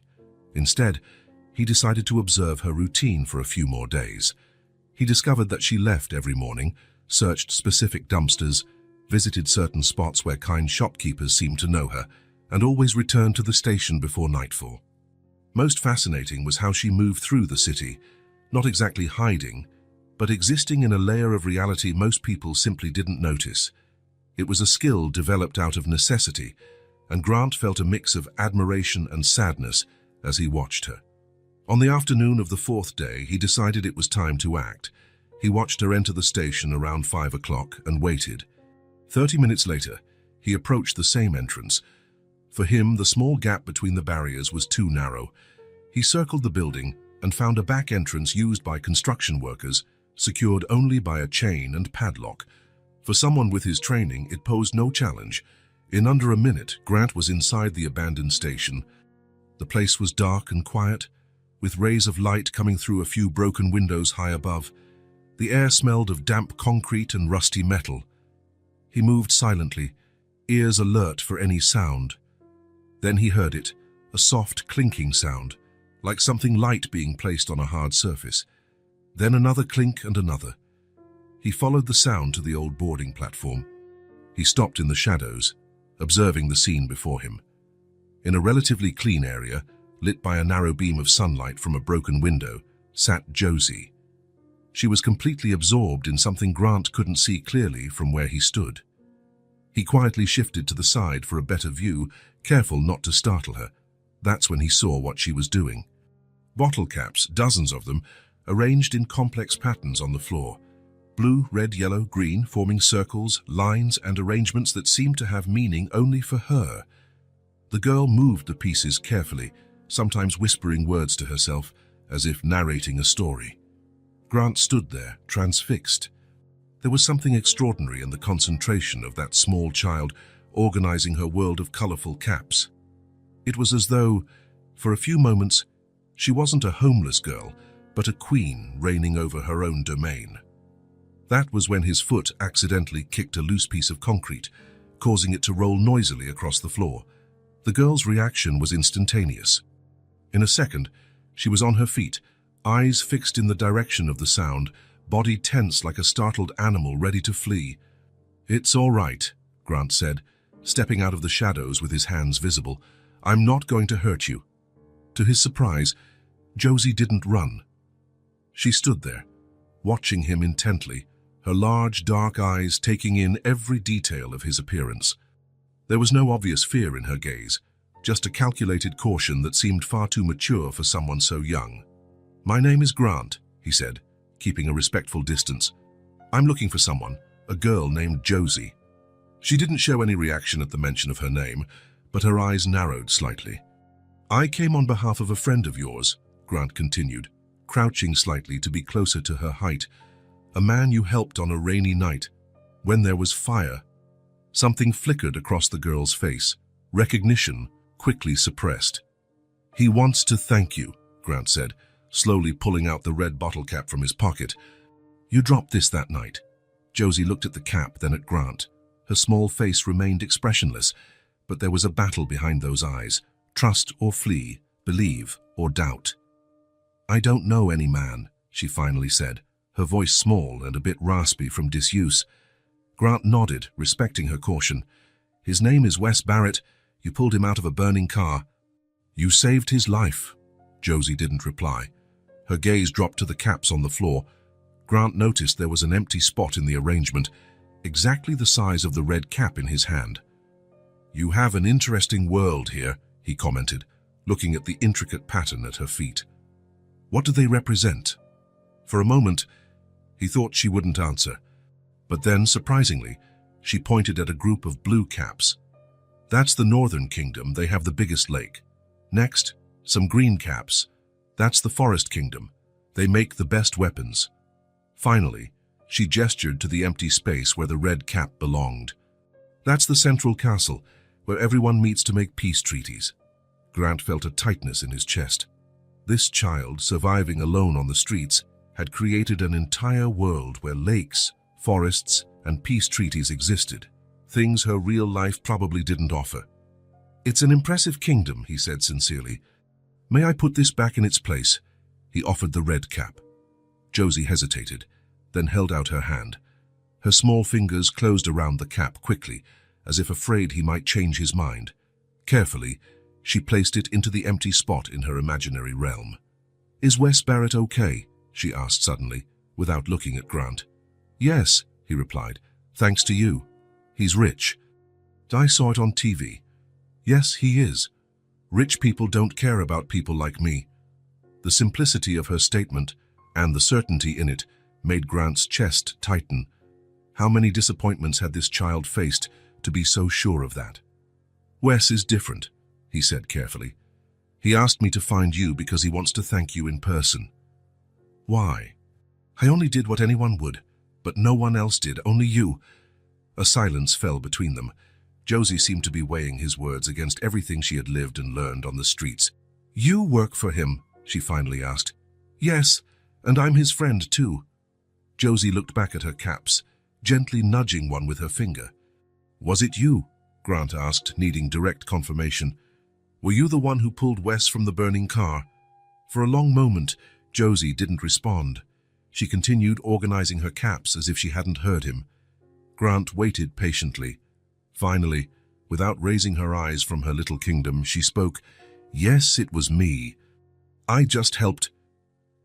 Instead, he decided to observe her routine for a few more days. He discovered that she left every morning, searched specific dumpsters, visited certain spots where kind shopkeepers seemed to know her, and always returned to the station before nightfall. Most fascinating was how she moved through the city, not exactly hiding, but existing in a layer of reality most people simply didn't notice. It was a skill developed out of necessity, and Grant felt a mix of admiration and sadness as he watched her. On the afternoon of the fourth day, he decided it was time to act. He watched her enter the station around 5 o'clock and waited. 30 minutes later, he approached the same entrance. For him, the small gap between the barriers was too narrow. He circled the building and found a back entrance used by construction workers, secured only by a chain and padlock. For someone with his training, it posed no challenge. In under a minute, Grant was inside the abandoned station. The place was dark and quiet, with rays of light coming through a few broken windows high above. The air smelled of damp concrete and rusty metal. He moved silently, ears alert for any sound. Then he heard it, a soft clinking sound, like something light being placed on a hard surface. Then another clink and another. He followed the sound to the old boarding platform. He stopped in the shadows, observing the scene before him. In a relatively clean area, lit by a narrow beam of sunlight from a broken window, sat Josie. She was completely absorbed in something Grant couldn't see clearly from where he stood. He quietly shifted to the side for a better view, careful not to startle her. That's when he saw what she was doing. Bottle caps, dozens of them, arranged in complex patterns on the floor. Blue, red, yellow, green, forming circles, lines, and arrangements that seemed to have meaning only for her. The girl moved the pieces carefully, sometimes whispering words to herself, as if narrating a story. Grant stood there, transfixed. There was something extraordinary in the concentration of that small child organizing her world of colorful caps. It was as though, for a few moments, she wasn't a homeless girl, but a queen reigning over her own domain. That was when his foot accidentally kicked a loose piece of concrete, causing it to roll noisily across the floor. The girl's reaction was instantaneous. In a second, she was on her feet, eyes fixed in the direction of the sound, body tense like a startled animal ready to flee. "It's all right," Grant said, stepping out of the shadows with his hands visible. "I'm not going to hurt you." To his surprise, Josie didn't run. She stood there, watching him intently, her large, dark eyes taking in every detail of his appearance. There was no obvious fear in her gaze, just a calculated caution that seemed far too mature for someone so young. "My name is Grant," he said, keeping a respectful distance. "I'm looking for someone, a girl named Josie." She didn't show any reaction at the mention of her name, but her eyes narrowed slightly. "I came on behalf of a friend of yours," Grant continued, crouching slightly to be closer to her height. "A man you helped on a rainy night, when there was fire." Something flickered across the girl's face, recognition quickly suppressed. "He wants to thank you," Grant said, slowly pulling out the red bottle cap from his pocket. "You dropped this that night." Josie looked at the cap, then at Grant. Her small face remained expressionless, but there was a battle behind those eyes. Trust or flee, believe or doubt. "I don't know any man," she finally said, her voice small and a bit raspy from disuse. Grant nodded, respecting her caution. "His name is Wes Barrett. You pulled him out of a burning car." "You saved his life." Josie didn't reply. Her gaze dropped to the caps on the floor. Grant noticed there was an empty spot in the arrangement, exactly the size of the red cap in his hand. "You have an interesting world here," he commented, looking at the intricate pattern at her feet. "What do they represent?" For a moment, he thought she wouldn't answer. But then, surprisingly, She pointed at a group of blue caps. That's the Northern Kingdom, they have the biggest lake. Next, some green caps. That's the Forest Kingdom. They make the best weapons. Finally, she gestured to the empty space where the red cap belonged. That's the Central Castle, where everyone meets to make peace treaties. Grant felt a tightness in his chest. This child, surviving alone on the streets, had created an entire world where lakes, forests, and peace treaties existed, things her real life probably didn't offer. "It's an impressive kingdom," he said sincerely. "May I put this back in its place?" He offered the red cap. Josie hesitated, then held out her hand. Her small fingers closed around the cap quickly, as if afraid he might change his mind. Carefully, she placed it into the empty spot in her imaginary realm. "Is Wes Barrett okay?" she asked suddenly, without looking at Grant. "Yes," he replied, "thanks to you. He's rich. I saw it on TV. Yes, he is. Rich people don't care about people like me." The simplicity of her statement, and the certainty in it, made Grant's chest tighten. How many disappointments had this child faced to be so sure of that? "Wes is different," he said carefully. "He asked me to find you because he wants to thank you in person." "Why?" "I only did what anyone would, but no one else did, only you." A silence fell between them. Josie seemed to be weighing his words against everything she had lived and learned on the streets. "You work for him?" she finally asked. "Yes, and I'm his friend too." Josie looked back at her caps, gently nudging one with her finger. "Was it you?" Grant asked, needing direct confirmation. "Were you the one who pulled Wes from the burning car?" For a long moment, Josie didn't respond. She continued organizing her caps as if she hadn't heard him. Grant waited patiently. Finally, without raising her eyes from her little kingdom, she spoke. "Yes, it was me. I just helped."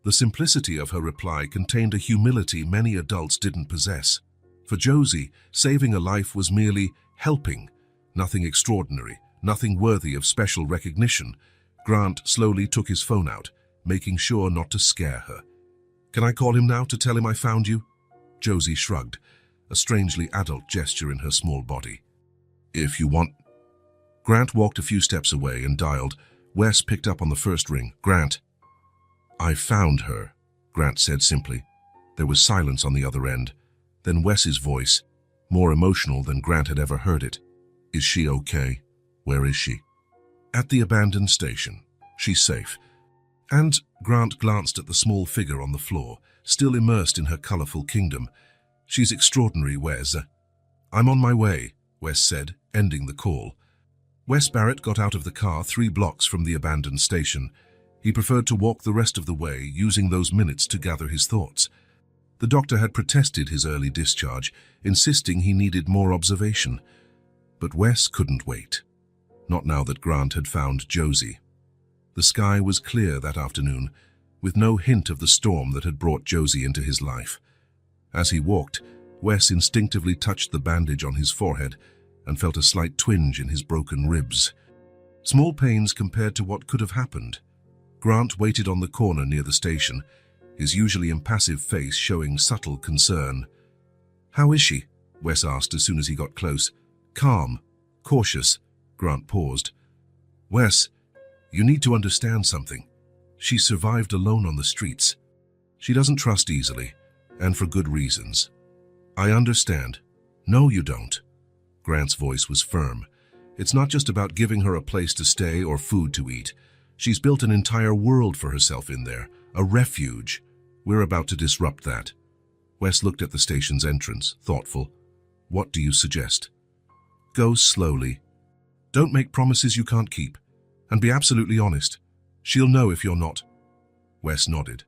The simplicity of her reply contained a humility many adults didn't possess. For Josie, saving a life was merely helping, nothing extraordinary, nothing worthy of special recognition. Grant slowly took his phone out, making sure not to scare her. "Can I call him now to tell him I found you?" Josie shrugged, a strangely adult gesture in her small body. "If you want." Grant walked a few steps away and dialed. Wes picked up on the first ring. "Grant." "I found her," Grant said simply. There was silence on the other end. Then Wes's voice, more emotional than Grant had ever heard it. "Is she okay? Where is she?" "At the abandoned station. She's safe." And Grant glanced at the small figure on the floor, still immersed in her colorful kingdom. "She's extraordinary, Wes." "I'm on my way," Wes said, ending the call. Wes Barrett got out of the car 3 blocks from the abandoned station. He preferred to walk the rest of the way, using those minutes to gather his thoughts. The doctor had protested his early discharge, insisting he needed more observation. But Wes couldn't wait. Not now that Grant had found Josie. The sky was clear that afternoon, with no hint of the storm that had brought Josie into his life. As he walked, Wes instinctively touched the bandage on his forehead and felt a slight twinge in his broken ribs. Small pains compared to what could have happened. Grant waited on the corner near the station, his usually impassive face showing subtle concern. "How is she?" Wes asked as soon as he got close. "Calm, cautious." Grant paused. "Wes, you need to understand something. She survived alone on the streets. She doesn't trust easily, and for good reasons." "I understand." "No, you don't." Grant's voice was firm. "It's not just about giving her a place to stay or food to eat. She's built an entire world for herself in there, a refuge. We're about to disrupt that." Wes looked at the station's entrance, thoughtful. "What do you suggest?" "Go slowly. Don't make promises you can't keep. And be absolutely honest. She'll know if you're not." Wes nodded.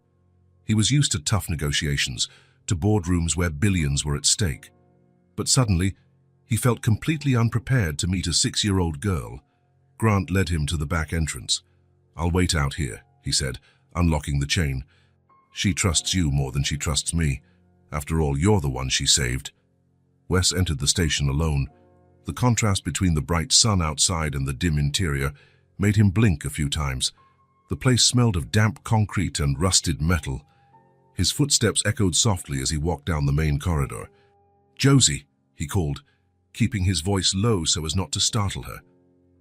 He was used to tough negotiations, to boardrooms where billions were at stake. But suddenly, he felt completely unprepared to meet a 6-year-old girl. Grant led him to the back entrance. "I'll wait out here," he said, unlocking the chain. "She trusts you more than she trusts me. After all, you're the one she saved." Wes entered the station alone. The contrast between the bright sun outside and the dim interior made him blink a few times. The place smelled of damp concrete and rusted metal. His footsteps echoed softly as he walked down the main corridor. "Josie," he called, keeping his voice low so as not to startle her.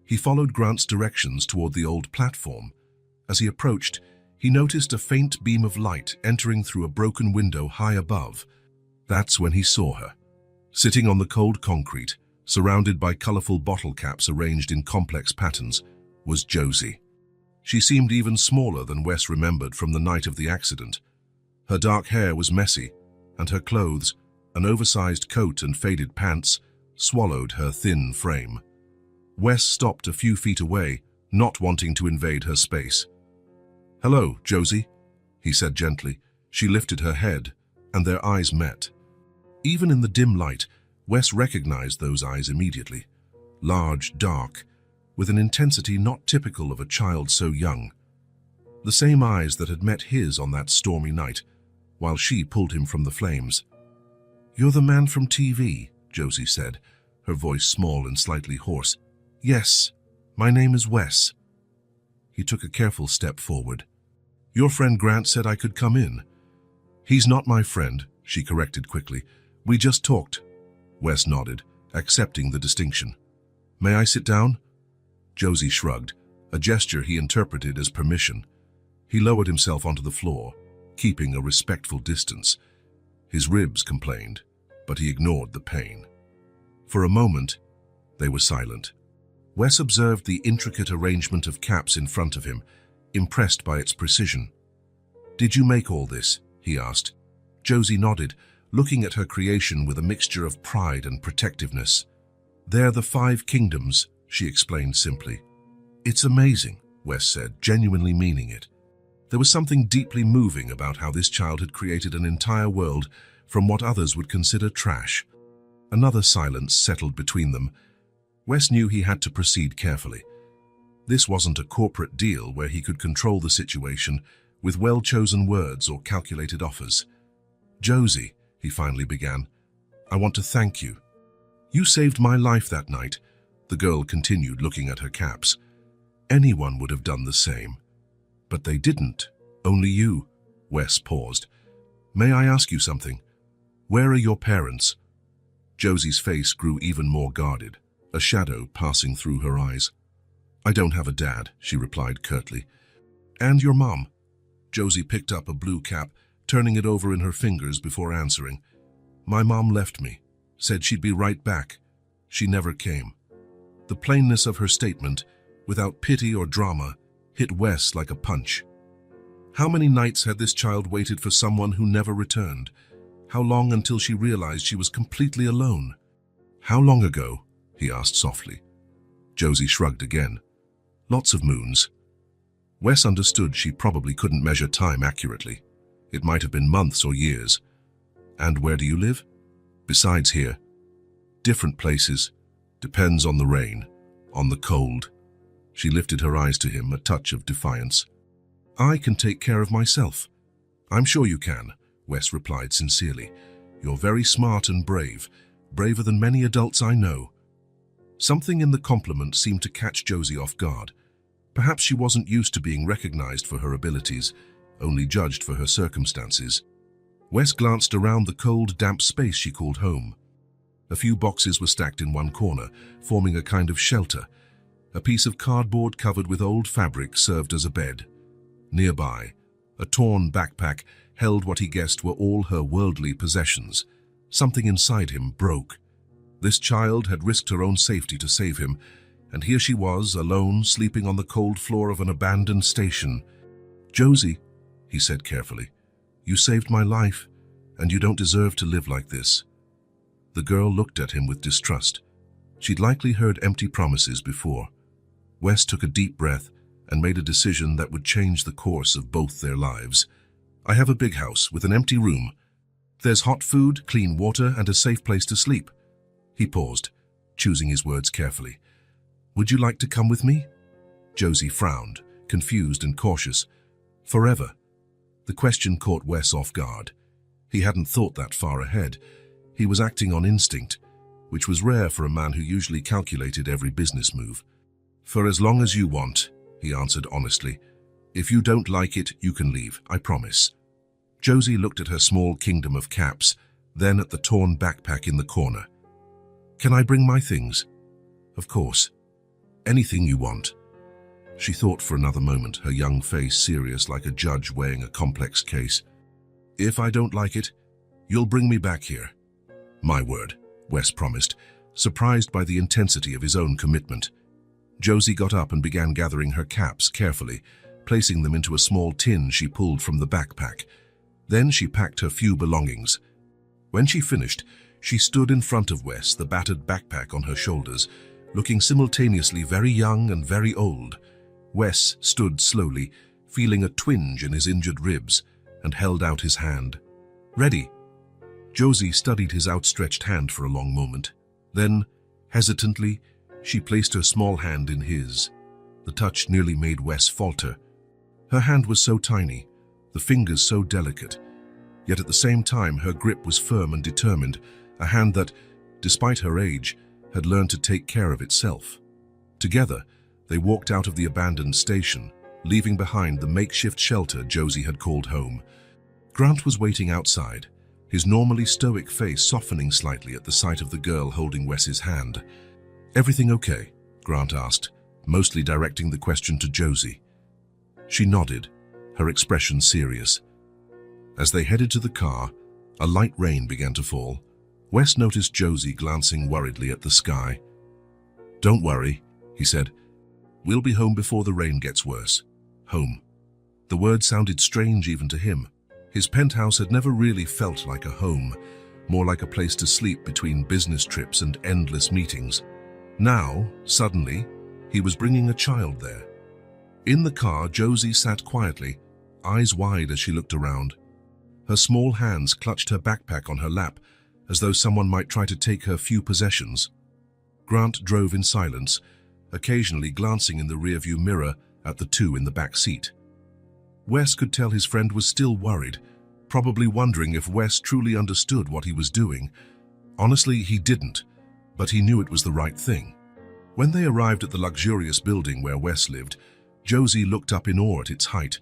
He followed Grant's directions toward the old platform. As he approached, he noticed a faint beam of light entering through a broken window high above. That's when he saw her. Sitting on the cold concrete, surrounded by colorful bottle caps arranged in complex patterns, was Josie. She seemed even smaller than Wes remembered from the night of the accident. Her dark hair was messy, and her clothes, an oversized coat and faded pants, swallowed her thin frame. Wes stopped a few feet away, not wanting to invade her space. "Hello, Josie," he said gently. She lifted her head, and their eyes met. Even in the dim light, Wes recognized those eyes immediately. Large, dark, with an intensity not typical of a child so young. The same eyes that had met his on that stormy night, while she pulled him from the flames. "You're the man from TV," Josie said, her voice small and slightly hoarse. "Yes, my name is Wes." He took a careful step forward. "Your friend Grant said I could come in." "He's not my friend," she corrected quickly. "We just talked." Wes nodded, accepting the distinction. "May I sit down?" Josie shrugged, a gesture he interpreted as permission. He lowered himself onto the floor, keeping a respectful distance. His ribs complained, but he ignored the pain. For a moment, they were silent. Wes observed the intricate arrangement of caps in front of him, impressed by its precision. "Did you make all this?" he asked. Josie nodded, looking at her creation with a mixture of pride and protectiveness. "They're the 5 kingdoms," she explained simply. "It's amazing," Wes said, genuinely meaning it. There was something deeply moving about how this child had created an entire world from what others would consider trash. Another silence settled between them. Wes knew he had to proceed carefully. This wasn't a corporate deal where he could control the situation with well-chosen words or calculated offers. "Josie," he finally began, "I want to thank you. You saved my life that night." The girl continued, looking at her caps. "Anyone would have done the same. But they didn't. Only you." Wes paused. "May I ask you something? Where are your parents?" Josie's face grew even more guarded, a shadow passing through her eyes. "I don't have a dad," she replied curtly. "And your mom?" Josie picked up a blue cap, turning it over in her fingers before answering. "My mom left me, said she'd be right back. She never came." The plainness of her statement, without pity or drama, hit Wes like a punch. How many nights had this child waited for someone who never returned? How long until she realized she was completely alone? "How long ago?" he asked softly. Josie shrugged again. "Lots of moons." Wes understood she probably couldn't measure time accurately. It might have been months or years. "And where do you live?" "Besides here." "Different places. Depends on the rain, on the cold." She lifted her eyes to him, a touch of defiance. "I can take care of myself." "I'm sure you can," Wes replied sincerely. "You're very smart and brave, braver than many adults I know." Something in the compliment seemed to catch Josie off guard. Perhaps she wasn't used to being recognized for her abilities, only judged for her circumstances. Wes glanced around the cold, damp space she called home. A few boxes were stacked in one corner, forming a kind of shelter. A piece of cardboard covered with old fabric served as a bed. Nearby, a torn backpack held what he guessed were all her worldly possessions. Something inside him broke. This child had risked her own safety to save him, and here she was, alone, sleeping on the cold floor of an abandoned station. "Josie," he said carefully, "you saved my life, and you don't deserve to live like this." The girl looked at him with distrust. She'd likely heard empty promises before. Wes took a deep breath and made a decision that would change the course of both their lives. "I have a big house with an empty room. There's hot food, clean water, and a safe place to sleep." He paused, choosing his words carefully. "Would you like to come with me?" Josie frowned, confused and cautious. "Forever?" The question caught Wes off guard. He hadn't thought that far ahead. He was acting on instinct, which was rare for a man who usually calculated every business move. "For as long as you want," he answered honestly. "If you don't like it, you can leave, I promise." Josie looked at her small kingdom of caps, then at the torn backpack in the corner. Can I bring my things? Of course. Anything you want. She thought for another moment, her young face serious like a judge weighing a complex case. If I don't like it, you'll bring me back here. My word, Wes promised, surprised by the intensity of his own commitment. Josie got up and began gathering her caps carefully, placing them into a small tin she pulled from the backpack. Then she packed her few belongings. When she finished, she stood in front of Wes, the battered backpack on her shoulders, looking simultaneously very young and very old. Wes stood slowly, feeling a twinge in his injured ribs, and held out his hand. Ready? Josie studied his outstretched hand for a long moment. Then, hesitantly, she placed her small hand in his. The touch nearly made Wes falter. Her hand was so tiny, the fingers so delicate, yet at the same time her grip was firm and determined, a hand that, despite her age, had learned to take care of itself. Together, they walked out of the abandoned station, leaving behind the makeshift shelter Josie had called home. Grant was waiting outside, his normally stoic face softening slightly at the sight of the girl holding Wes's hand. Everything okay? Grant asked, mostly directing the question to Josie. She nodded, her expression serious. As they headed to the car, a light rain began to fall. Wes noticed Josie glancing worriedly at the sky. Don't worry, he said. We'll be home before the rain gets worse. Home. The word sounded strange even to him. His penthouse had never really felt like a home, more like a place to sleep between business trips and endless meetings. Now, suddenly, he was bringing a child there. In the car, Josie sat quietly, eyes wide as she looked around. Her small hands clutched her backpack on her lap, as though someone might try to take her few possessions. Grant drove in silence, occasionally glancing in the rearview mirror at the two in the back seat. Wes could tell his friend was still worried, probably wondering if Wes truly understood what he was doing. Honestly, he didn't, but he knew it was the right thing. When they arrived at the luxurious building where Wes lived, Josie looked up in awe at its height.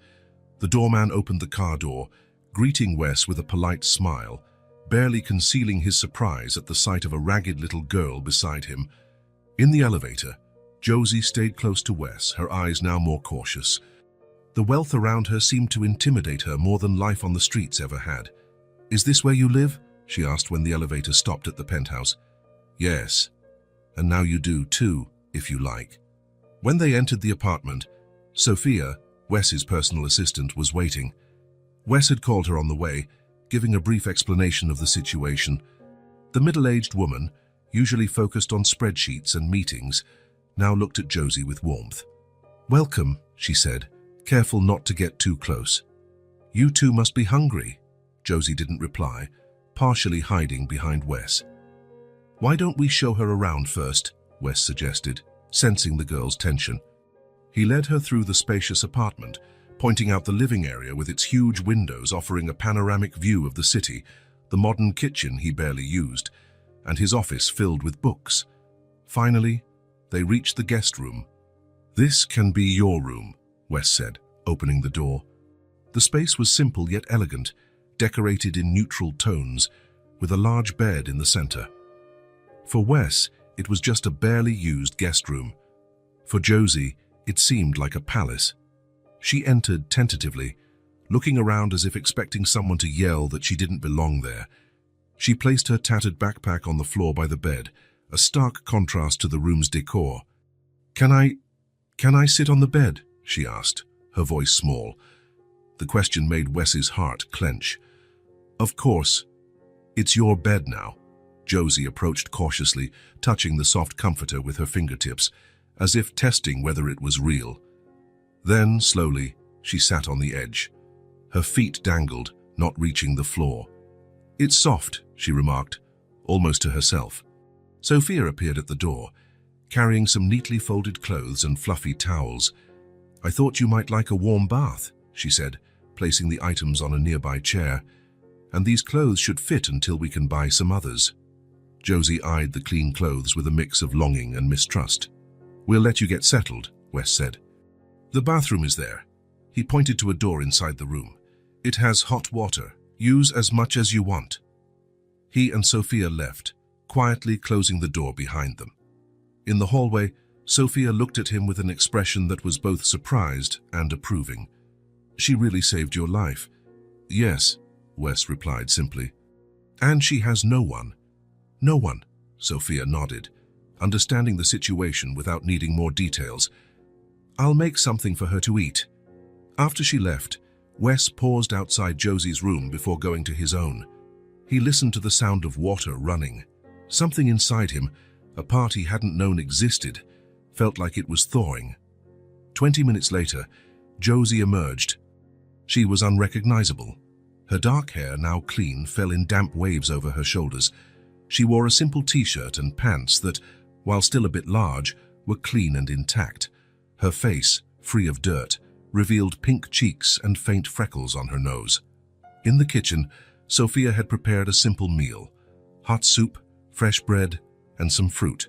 The doorman opened the car door, greeting Wes with a polite smile, barely concealing his surprise at the sight of a ragged little girl beside him. In the elevator, Josie stayed close to Wes, her eyes now more cautious. The wealth around her seemed to intimidate her more than life on the streets ever had. Is this where you live? She asked when the elevator stopped at the penthouse. Yes. And now you do too, if you like. When they entered the apartment, Sophia, Wes's personal assistant, was waiting. Wes had called her on the way, giving a brief explanation of the situation. The middle-aged woman, usually focused on spreadsheets and meetings, now looked at Josie with warmth. Welcome, she said, careful not to get too close. You two must be hungry. Josie didn't reply, partially hiding behind Wes. Why don't we show her around first? Wes suggested, sensing the girl's tension. He led her through the spacious apartment, pointing out the living area with its huge windows offering a panoramic view of the city, the modern kitchen he barely used, and his office filled with books. Finally, they reached the guest room. This can be your room, Wes said, opening the door. The space was simple yet elegant, decorated in neutral tones, with a large bed in the center. For Wes, it was just a barely used guest room. For Josie, it seemed like a palace. She entered tentatively, looking around as if expecting someone to yell that she didn't belong there. She placed her tattered backpack on the floor by the bed, a stark contrast to the room's decor. Can I sit on the bed? She asked, her voice small. The question made Wes's heart clench. Of course. It's your bed now. Josie approached cautiously, touching the soft comforter with her fingertips, as if testing whether it was real. Then, slowly, she sat on the edge. Her feet dangled, not reaching the floor. It's soft, she remarked, almost to herself. Sophia appeared at the door, carrying some neatly folded clothes and fluffy towels. I thought you might like a warm bath, she said, placing the items on a nearby chair. And these clothes should fit until we can buy some others. Josie eyed the clean clothes with a mix of longing and mistrust. We'll let you get settled, Wes said. The bathroom is there. He pointed to a door inside the room. It has hot water. Use as much as you want. He and Sophia left, quietly closing the door behind them. In the hallway, Sophia looked at him with an expression that was both surprised and approving. "She really saved your life." "Yes," Wes replied simply. "And she has no one." "No one," Sophia nodded, understanding the situation without needing more details. "I'll make something for her to eat." After she left, Wes paused outside Josie's room before going to his own. He listened to the sound of water running. Something inside him, a part he hadn't known existed, felt like it was thawing. 20 minutes later, Josie emerged. She was unrecognizable. Her dark hair, now clean, fell in damp waves over her shoulders. She wore a simple t-shirt and pants that, while still a bit large, were clean and intact. Her face, free of dirt, revealed pink cheeks and faint freckles on her nose. In the kitchen, Sophia had prepared a simple meal: hot soup, fresh bread, and some fruit.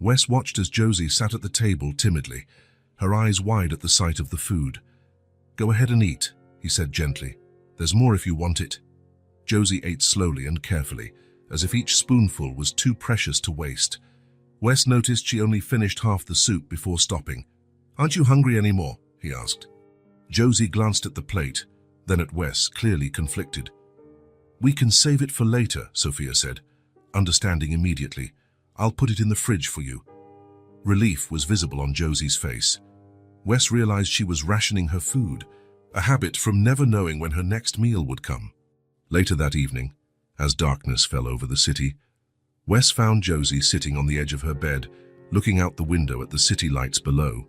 Wes watched as Josie sat at the table timidly, her eyes wide at the sight of the food. "Go ahead and eat," he said gently. "There's more if you want it." Josie ate slowly and carefully, as if each spoonful was too precious to waste. Wes noticed she only finished half the soup before stopping. "Aren't you hungry anymore?" he asked. Josie glanced at the plate, then at Wes, clearly conflicted. "We can save it for later," Sophia said, understanding immediately. "I'll put it in the fridge for you." Relief was visible on Josie's face. Wes realized she was rationing her food, a habit from never knowing when her next meal would come. Later that evening, as darkness fell over the city, Wes found Josie sitting on the edge of her bed, looking out the window at the city lights below.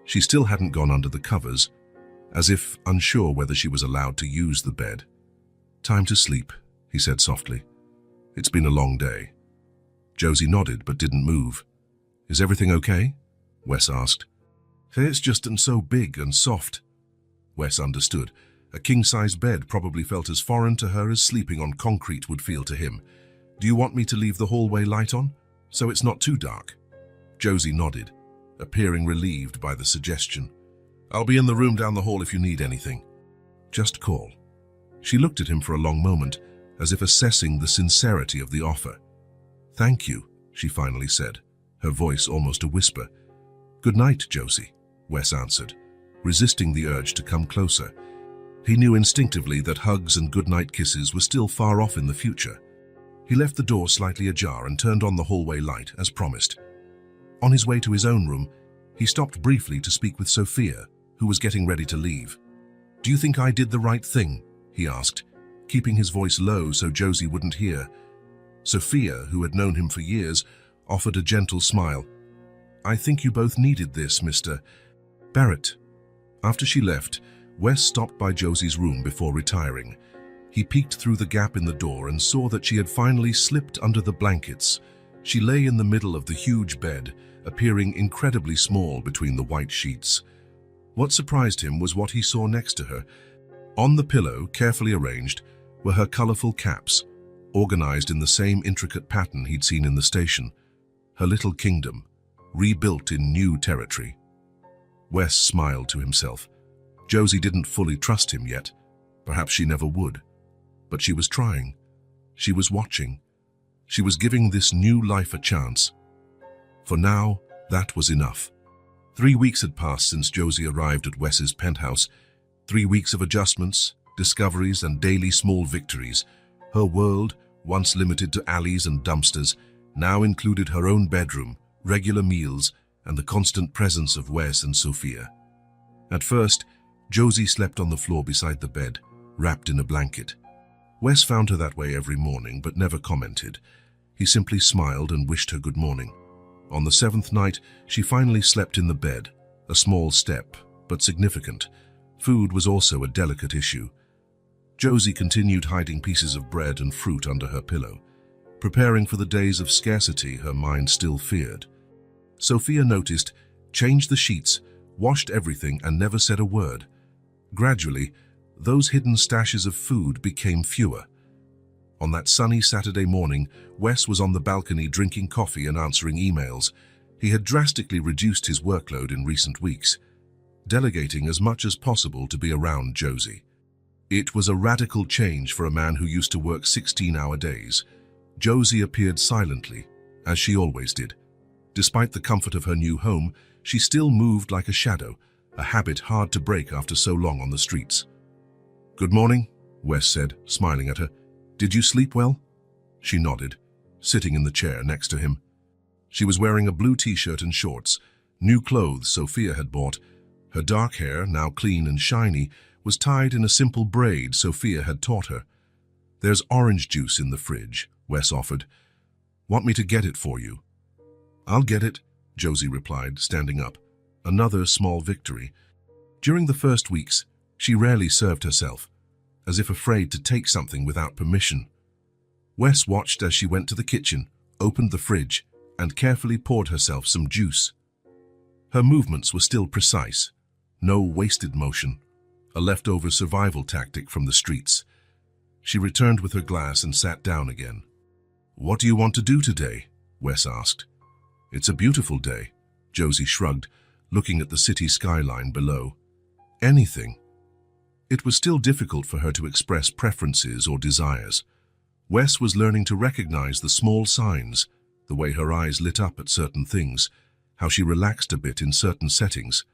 She still hadn't gone under the covers, as if unsure whether she was allowed to use the bed. "Time to sleep," he said softly. "It's been a long day." Josie nodded but didn't move. "Is everything okay?" Wes asked. "It's just so big and soft." Wes understood. A king-size bed probably felt as foreign to her as sleeping on concrete would feel to him. "Do you want me to leave the hallway light on, so it's not too dark?" Josie nodded, appearing relieved by the suggestion. "I'll be in the room down the hall if you need anything. Just call." She looked at him for a long moment, as if assessing the sincerity of the offer. "Thank you," she finally said, her voice almost a whisper. "Good night, Josie," Wes answered, resisting the urge to come closer. He knew instinctively that hugs and goodnight kisses were still far off in the future. He left the door slightly ajar and turned on the hallway light, as promised. On his way to his own room, he stopped briefly to speak with Sophia, who was getting ready to leave. "Do you think I did the right thing?" he asked, keeping his voice low so Josie wouldn't hear. Sophia, who had known him for years, offered a gentle smile. "I think you both needed this, Mr. Barrett." After she left, Wes stopped by Josie's room before retiring. He peeked through the gap in the door and saw that she had finally slipped under the blankets. She lay in the middle of the huge bed, appearing incredibly small between the white sheets. What surprised him was what he saw next to her. On the pillow, carefully arranged, were her colorful caps, organized in the same intricate pattern he'd seen in the station. Her little kingdom, rebuilt in new territory. Wes smiled to himself. Josie didn't fully trust him yet. Perhaps she never would. But she was trying. She was watching. She was giving this new life a chance. For now, that was enough. 3 weeks had passed since Josie arrived at Wes's penthouse. 3 weeks of adjustments, discoveries, and daily small victories. Her world, once limited to alleys and dumpsters, now included her own bedroom, regular meals, and the constant presence of Wes and Sophia. At first, Josie slept on the floor beside the bed, wrapped in a blanket. Wes found her that way every morning, but never commented. He simply smiled and wished her good morning. On the 7th night, she finally slept in the bed, a small step, but significant. Food was also a delicate issue. Josie continued hiding pieces of bread and fruit under her pillow, preparing for the days of scarcity her mind still feared. Sophia noticed, changed the sheets, washed everything, and never said a word. Gradually, those hidden stashes of food became fewer. On that sunny Saturday morning, Wes was on the balcony drinking coffee and answering emails. He had drastically reduced his workload in recent weeks, delegating as much as possible to be around Josie. It was a radical change for a man who used to work 16-hour days. Josie appeared silently, as she always did. Despite the comfort of her new home, she still moved like a shadow, a habit hard to break after so long on the streets. "Good morning," Wes said, smiling at her. "Did you sleep well?" She nodded, sitting in the chair next to him. She was wearing a blue t-shirt and shorts, new clothes Sophia had bought. Her dark hair, now clean and shiny, was tied in a simple braid Sophia had taught her. "There's orange juice in the fridge," Wes offered. "Want me to get it for you?" "I'll get it," Josie replied, standing up. Another small victory. During the first weeks, she rarely served herself, as if afraid to take something without permission. Wes watched as she went to the kitchen, opened the fridge, and carefully poured herself some juice. Her movements were still precise, no wasted motion, a leftover survival tactic from the streets. She returned with her glass and sat down again. "What do you want to do today?" Wes asked. "It's a beautiful day," Josie shrugged, looking at the city skyline below. "Anything." It was still difficult for her to express preferences or desires. Wes was learning to recognize the small signs, the way her eyes lit up at certain things, how she relaxed a bit in certain settings.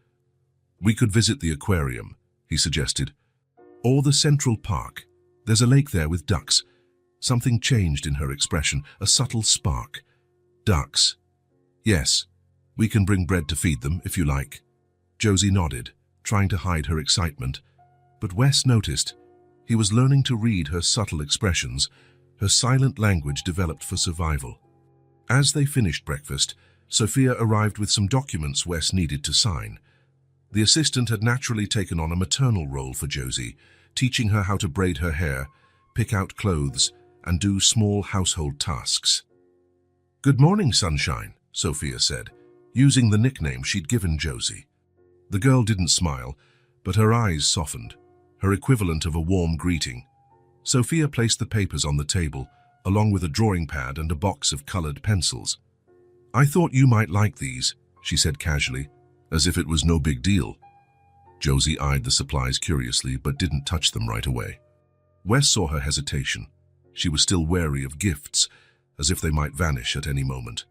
"We could visit the aquarium," he suggested. "Or the Central Park. There's a lake there with ducks." Something changed in her expression, a subtle spark. "Ducks. Yes, we can bring bread to feed them, if you like." Josie nodded, trying to hide her excitement. But Wes noticed. He was learning to read her subtle expressions, her silent language developed for survival. As they finished breakfast, Sophia arrived with some documents Wes needed to sign. The assistant had naturally taken on a maternal role for Josie, teaching her how to braid her hair, pick out clothes, and do small household tasks. "Good morning, Sunshine," Sophia said, using the nickname she'd given Josie. The girl didn't smile, but her eyes softened, her equivalent of a warm greeting. Sophia placed the papers on the table, along with a drawing pad and a box of colored pencils. "I thought you might like these," she said casually, as if it was no big deal. Josie eyed the supplies curiously, but didn't touch them right away. Wes saw her hesitation. She was still wary of gifts, as if they might vanish at any moment.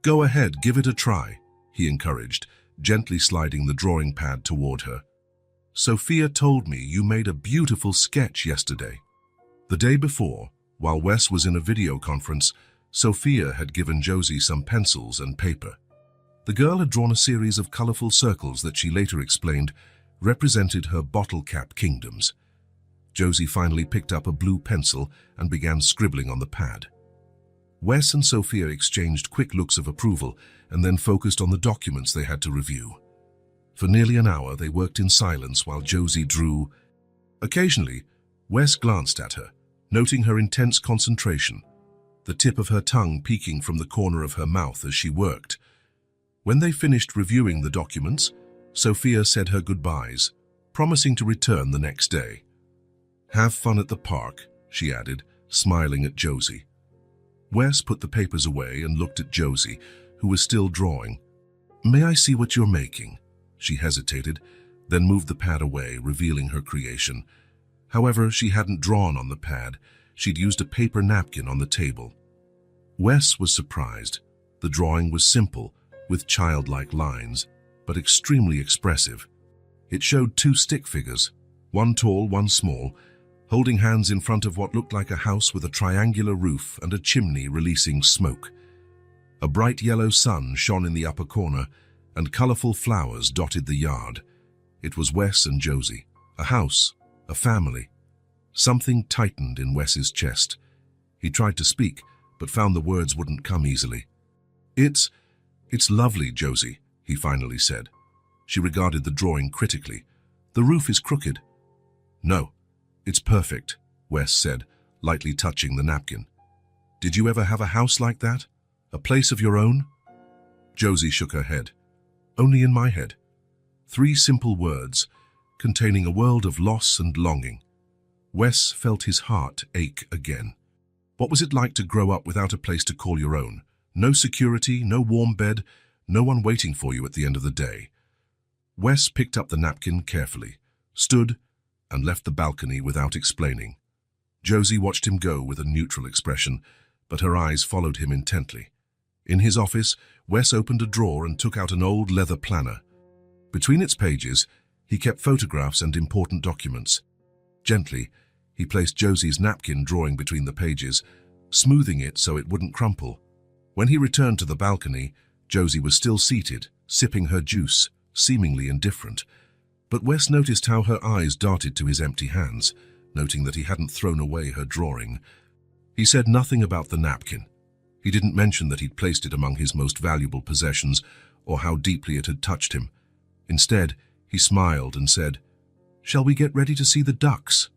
"Go ahead, give it a try," he encouraged, gently sliding the drawing pad toward her. "Sophia told me you made a beautiful sketch yesterday." The day before, while Wes was in a video conference, Sophia had given Josie some pencils and paper. The girl had drawn a series of colorful circles that she later explained represented her bottle cap kingdoms. Josie finally picked up a blue pencil and began scribbling on the pad. Wes and Sophia exchanged quick looks of approval and then focused on the documents they had to review. For nearly an hour, they worked in silence while Josie drew. Occasionally, Wes glanced at her, noting her intense concentration, the tip of her tongue peeking from the corner of her mouth as she worked. When they finished reviewing the documents, Sophia said her goodbyes, promising to return the next day. "Have fun at the park," she added, smiling at Josie. Wes put the papers away and looked at Josie, who was still drawing. "May I see what you're making?" She hesitated, then moved the pad away, revealing her creation. However, she hadn't drawn on the pad. She'd used a paper napkin on the table. Wes was surprised. The drawing was simple, with childlike lines, but extremely expressive. It showed two stick figures, one tall, one small, holding hands in front of what looked like a house with a triangular roof and a chimney releasing smoke. A bright yellow sun shone in the upper corner, and colorful flowers dotted the yard. It was Wes and Josie, a house, a family. Something tightened in Wes's chest. He tried to speak, but found the words wouldn't come easily. It's lovely, Josie," he finally said. She regarded the drawing critically. "The roof is crooked." "No, it's perfect," Wes said, lightly touching the napkin. "Did you ever have a house like that? A place of your own?" Josie shook her head. "Only in my head. 3 simple words, containing a world of loss and longing." Wes felt his heart ache again. What was it like to grow up without a place to call your own? No security, no warm bed, no one waiting for you at the end of the day. Wes picked up the napkin carefully, stood, and left the balcony without explaining. Josie watched him go with a neutral expression, but her eyes followed him intently. In his office, Wes opened a drawer and took out an old leather planner. Between its pages, he kept photographs and important documents. Gently, he placed Josie's napkin drawing between the pages, smoothing it so it wouldn't crumple. When he returned to the balcony, Josie was still seated, sipping her juice, seemingly indifferent. But Wes noticed how her eyes darted to his empty hands, noting that he hadn't thrown away her drawing. He said nothing about the napkin. He didn't mention that he'd placed it among his most valuable possessions or how deeply it had touched him. Instead, he smiled and said, "Shall we get ready to see the ducks?"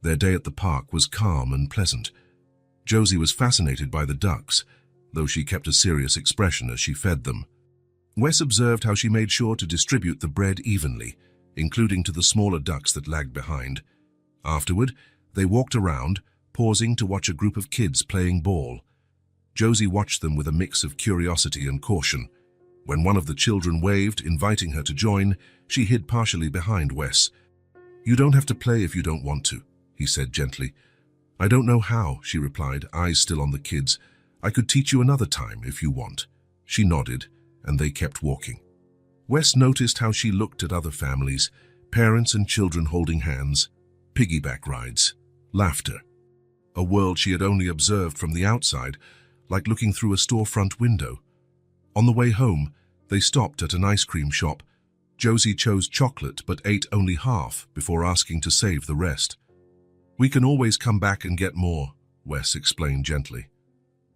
Their day at the park was calm and pleasant. Josie was fascinated by the ducks, though she kept a serious expression as she fed them. Wes observed how she made sure to distribute the bread evenly, including to the smaller ducks that lagged behind. Afterward, they walked around, pausing to watch a group of kids playing ball. Josie watched them with a mix of curiosity and caution. When one of the children waved, inviting her to join, she hid partially behind Wes. "You don't have to play if you don't want to," he said gently. "I don't know how," she replied, eyes still on the kids. "I could teach you another time if you want." She nodded, and they kept walking. Wes noticed how she looked at other families, parents and children holding hands, piggyback rides, laughter. A world she had only observed from the outside, like looking through a storefront window. On the way home, they stopped at an ice cream shop. Josie chose chocolate but ate only half before asking to save the rest. "We can always come back and get more," Wes explained gently.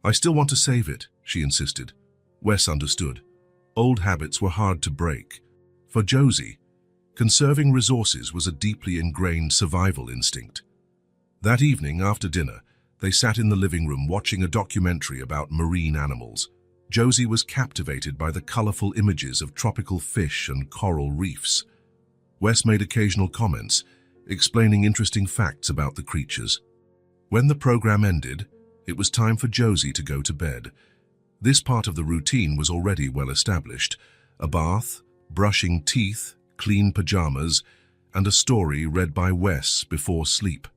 "I still want to save it," she insisted. Wes understood. Old habits were hard to break. For Josie, conserving resources was a deeply ingrained survival instinct. That evening, after dinner, they sat in the living room watching a documentary about marine animals. Josie was captivated by the colorful images of tropical fish and coral reefs. Wes made occasional comments, explaining interesting facts about the creatures. When the program ended, it was time for Josie to go to bed. This part of the routine was already well established. A bath, brushing teeth, clean pajamas, and a story read by Wes before sleep.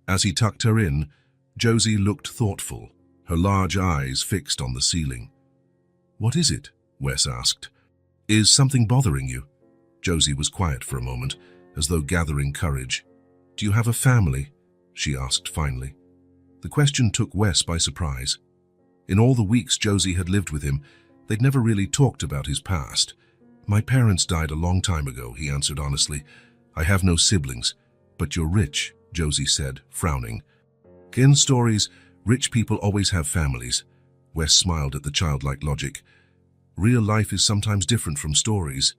As he tucked her in, Josie looked thoughtful, her large eyes fixed on the ceiling. "What is it?" Wes asked. "Is something bothering you?" Josie was quiet for a moment, as though gathering courage. "Do you have a family?" she asked finally. The question took Wes by surprise. In all the weeks Josie had lived with him, they'd never really talked about his past. "My parents died a long time ago," he answered honestly. "I have no siblings." "But you're rich," Josie said, frowning. "In stories, rich people always have families." Wes smiled at the childlike logic. "Real life is sometimes different from stories."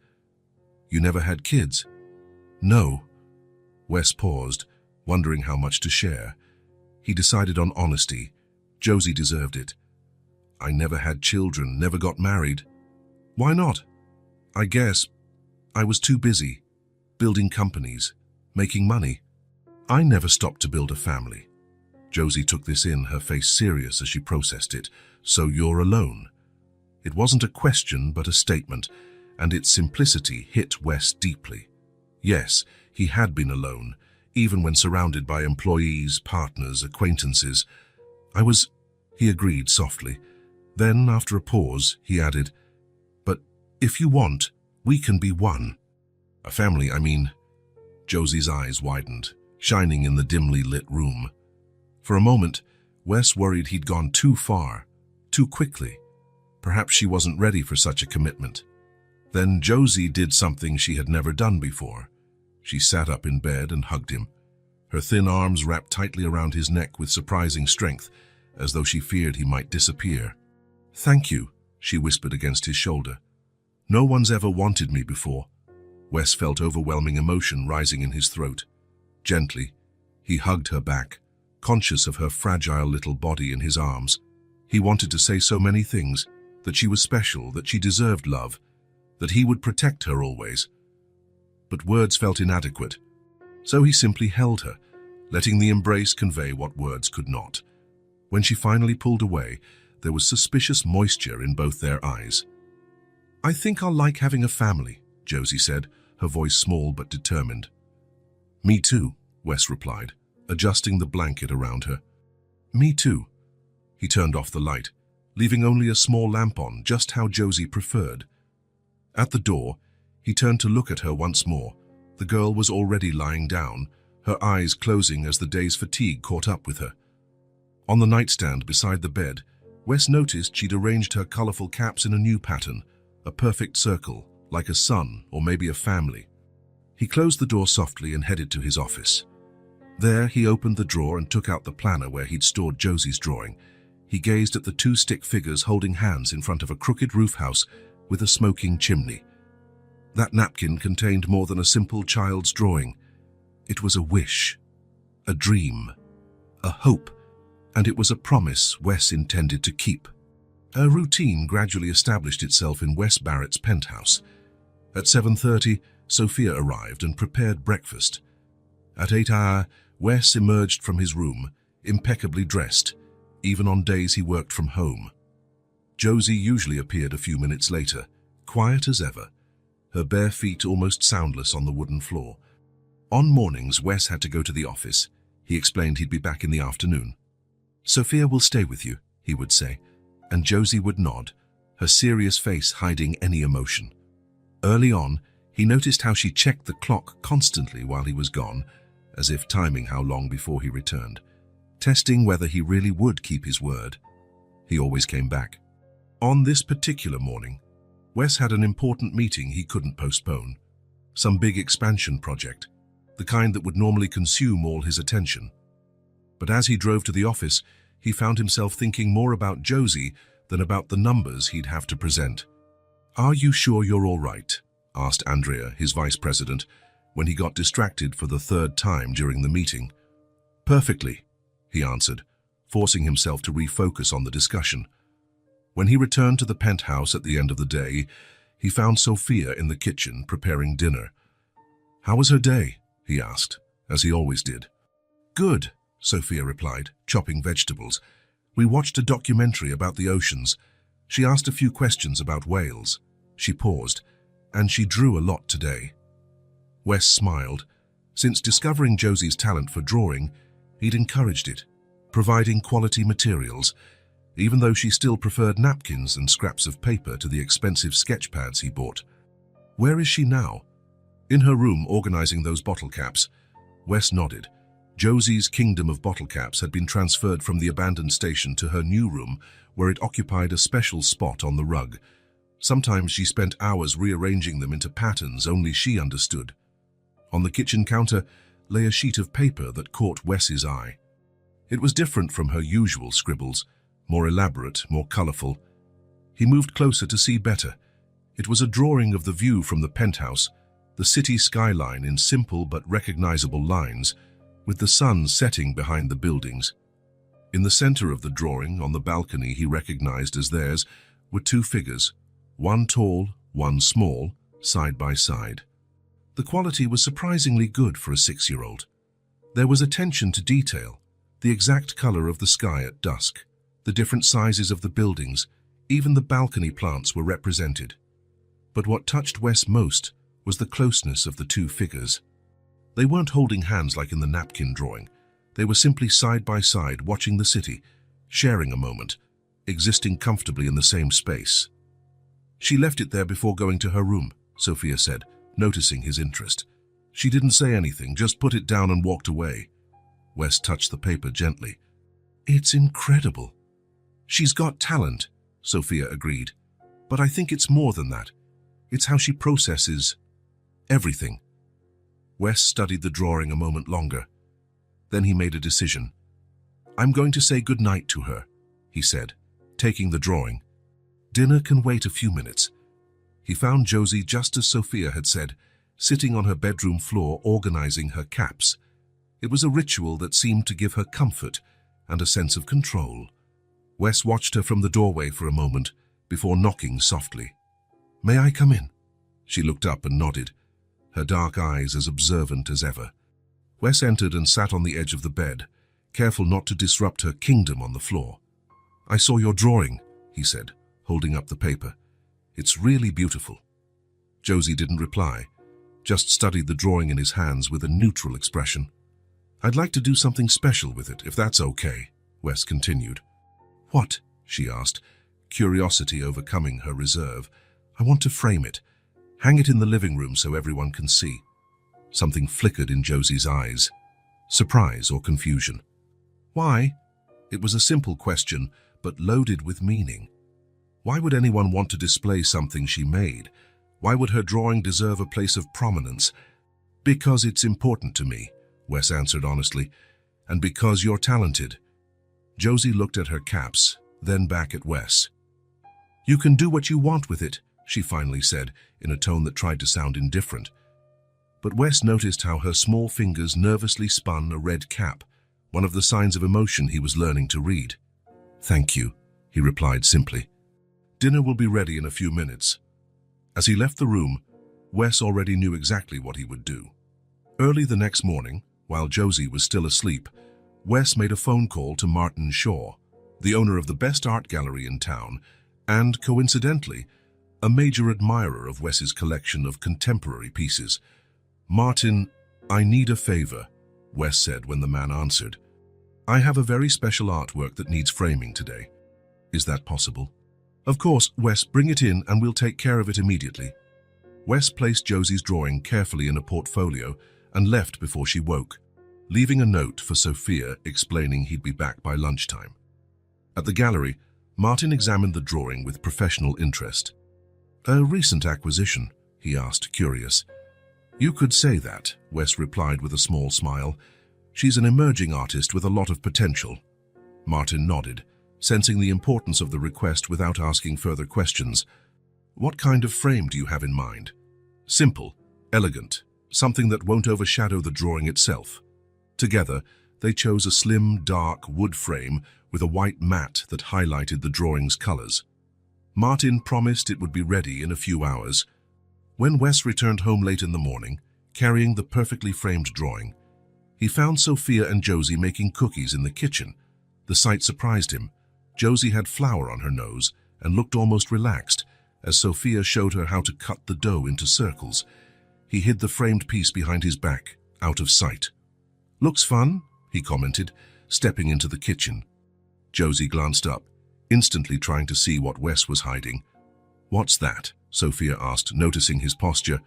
"You never had kids?" "No." Wes paused, wondering how much to share. He decided on honesty. Josie deserved it. "I never had children, never got married." "Why not?" "I guess I was too busy, building companies, making money. I never stopped to build a family." Josie took this in, her face serious as she processed it. "So you're alone?" It wasn't a question, but a statement, and its simplicity hit Wes deeply. Yes, he had been alone, even when surrounded by employees, partners, acquaintances. He agreed softly. Then, after a pause, he added, "But if you want, we can be one." "A family, I mean." Josie's eyes widened, shining in the dimly lit room. For a moment, Wes worried he'd gone too far, too quickly. Perhaps she wasn't ready for such a commitment. Then Josie did something she had never done before. She sat up in bed and hugged him, her thin arms wrapped tightly around his neck with surprising strength, as though she feared he might disappear. "Thank you," she whispered against his shoulder. "No one's ever wanted me before." Wes felt overwhelming emotion rising in his throat. Gently, he hugged her back, conscious of her fragile little body in his arms. He wanted to say so many things, that she was special, that she deserved love, that he would protect her always. But words felt inadequate. So he simply held her, letting the embrace convey what words could not. When she finally pulled away, there was suspicious moisture in both their eyes. "I think I'll like having a family," Josie said, her voice small but determined. "Me too," Wes replied, adjusting the blanket around her. "Me too." He turned off the light, leaving only a small lamp on, just how Josie preferred. At the door, he turned to look at her once more. The girl was already lying down, her eyes closing as the day's fatigue caught up with her. On the nightstand beside the bed, Wes noticed she'd arranged her colorful caps in a new pattern, a perfect circle, like a sun or maybe a family. He closed the door softly and headed to his office. There, he opened the drawer and took out the planner where he'd stored Josie's drawing. He gazed at the two stick figures holding hands in front of a crooked roof house with a smoking chimney. That napkin contained more than a simple child's drawing. It was a wish, a dream, a hope, and it was a promise Wes intended to keep. A routine gradually established itself in Wes Barrett's penthouse. At 7:30, Sophia arrived and prepared breakfast. At 8 Wes emerged from his room, impeccably dressed, even on days he worked from home. Josie usually appeared a few minutes later, quiet as ever, her bare feet almost soundless on the wooden floor. On mornings, Wes had to go to the office. He explained he'd be back in the afternoon. "Sophia will stay with you," he would say, and Josie would nod, her serious face hiding any emotion. Early on, he noticed how she checked the clock constantly while he was gone, as if timing how long before he returned, testing whether he really would keep his word. He always came back. On this particular morning, Wes had an important meeting he couldn't postpone. Some big expansion project, the kind that would normally consume all his attention. But as he drove to the office, he found himself thinking more about Josie than about the numbers he'd have to present. "Are you sure you're all right?" asked Andrea, his vice president, when he got distracted for the third time during the meeting. "Perfectly," he answered, forcing himself to refocus on the discussion. When he returned to the penthouse at the end of the day, he found Sophia in the kitchen preparing dinner. "How was her day?" he asked, as he always did. "Good," Sophia replied, chopping vegetables. "We watched a documentary about the oceans. She asked a few questions about whales." She paused, "And she drew a lot today." Wes smiled. Since discovering Josie's talent for drawing, he'd encouraged it, providing quality materials, even though she still preferred napkins and scraps of paper to the expensive sketch pads he bought. "Where is she now?" "In her room, organizing those bottle caps." Wes nodded. Josie's kingdom of bottle caps had been transferred from the abandoned station to her new room, where it occupied a special spot on the rug. Sometimes she spent hours rearranging them into patterns only she understood. On the kitchen counter lay a sheet of paper that caught Wes's eye. It was different from her usual scribbles, more elaborate, more colorful. He moved closer to see better. It was a drawing of the view from the penthouse, the city skyline in simple but recognizable lines, with the sun setting behind the buildings. In the center of the drawing, on the balcony he recognized as theirs, were two figures, one tall, one small, side by side. The quality was surprisingly good for a 6-year-old. There was attention to detail, the exact color of the sky at dusk, the different sizes of the buildings, even the balcony plants were represented. But what touched Wes most was the closeness of the two figures. They weren't holding hands like in the napkin drawing. They were simply side by side watching the city, sharing a moment, existing comfortably in the same space. "She left it there before going to her room," Sophia said, noticing his interest. "She didn't say anything, just put it down and walked away." Wes touched the paper gently. "It's incredible." "She's got talent," Sophia agreed. "But I think it's more than that. It's how she processes everything." Wes studied the drawing a moment longer. Then he made a decision. "I'm going to say goodnight to her," he said, taking the drawing. "Dinner can wait a few minutes." He found Josie just as Sophia had said, sitting on her bedroom floor organizing her caps. It was a ritual that seemed to give her comfort and a sense of control. Wes watched her from the doorway for a moment before knocking softly. "May I come in?" She looked up and nodded, her dark eyes as observant as ever. Wes entered and sat on the edge of the bed, careful not to disrupt her kingdom on the floor. "I saw your drawing," he said, holding up the paper. "It's really beautiful." Josie didn't reply, just studied the drawing in his hands with a neutral expression. "I'd like to do something special with it, if that's okay," Wes continued. "What?" she asked, curiosity overcoming her reserve. "I want to frame it. Hang it in the living room so everyone can see." Something flickered in Josie's eyes. Surprise or confusion. Why? It was a simple question, but loaded with meaning. Why would anyone want to display something she made? Why would her drawing deserve a place of prominence? "Because it's important to me," Wes answered honestly, "and because you're talented." Josie looked at her caps, then back at Wes. "You can do what you want with it," she finally said, in a tone that tried to sound indifferent. But Wes noticed how her small fingers nervously spun a red cap, one of the signs of emotion he was learning to read. "Thank you," he replied simply. "Dinner will be ready in a few minutes." As he left the room, Wes already knew exactly what he would do. Early the next morning, while Josie was still asleep, Wes made a phone call to Martin Shaw, the owner of the best art gallery in town, and, coincidentally, a major admirer of Wes's collection of contemporary pieces. "Martin, I need a favor," Wes said when the man answered. "I have a very special artwork that needs framing today. Is that possible?" "Of course, Wes, bring it in and we'll take care of it immediately." Wes placed Josie's drawing carefully in a portfolio and left before she woke, leaving a note for Sophia explaining he'd be back by lunchtime. At the gallery, Martin examined the drawing with professional interest. "A recent acquisition?" he asked, curious. "You could say that," Wes replied with a small smile. "She's an emerging artist with a lot of potential." Martin nodded, sensing the importance of the request without asking further questions. "What kind of frame do you have in mind?" "Simple, elegant, something that won't overshadow the drawing itself." Together, they chose a slim, dark wood frame with a white mat that highlighted the drawing's colors. Martin promised it would be ready in a few hours. When Wes returned home late in the morning, carrying the perfectly framed drawing, he found Sophia and Josie making cookies in the kitchen. The sight surprised him. Josie had flour on her nose and looked almost relaxed as Sophia showed her how to cut the dough into circles. He hid the framed piece behind his back, out of sight. "Looks fun," he commented, stepping into the kitchen. Josie glanced up, instantly trying to see what Wes was hiding. "What's that?" Sophia asked, noticing his posture.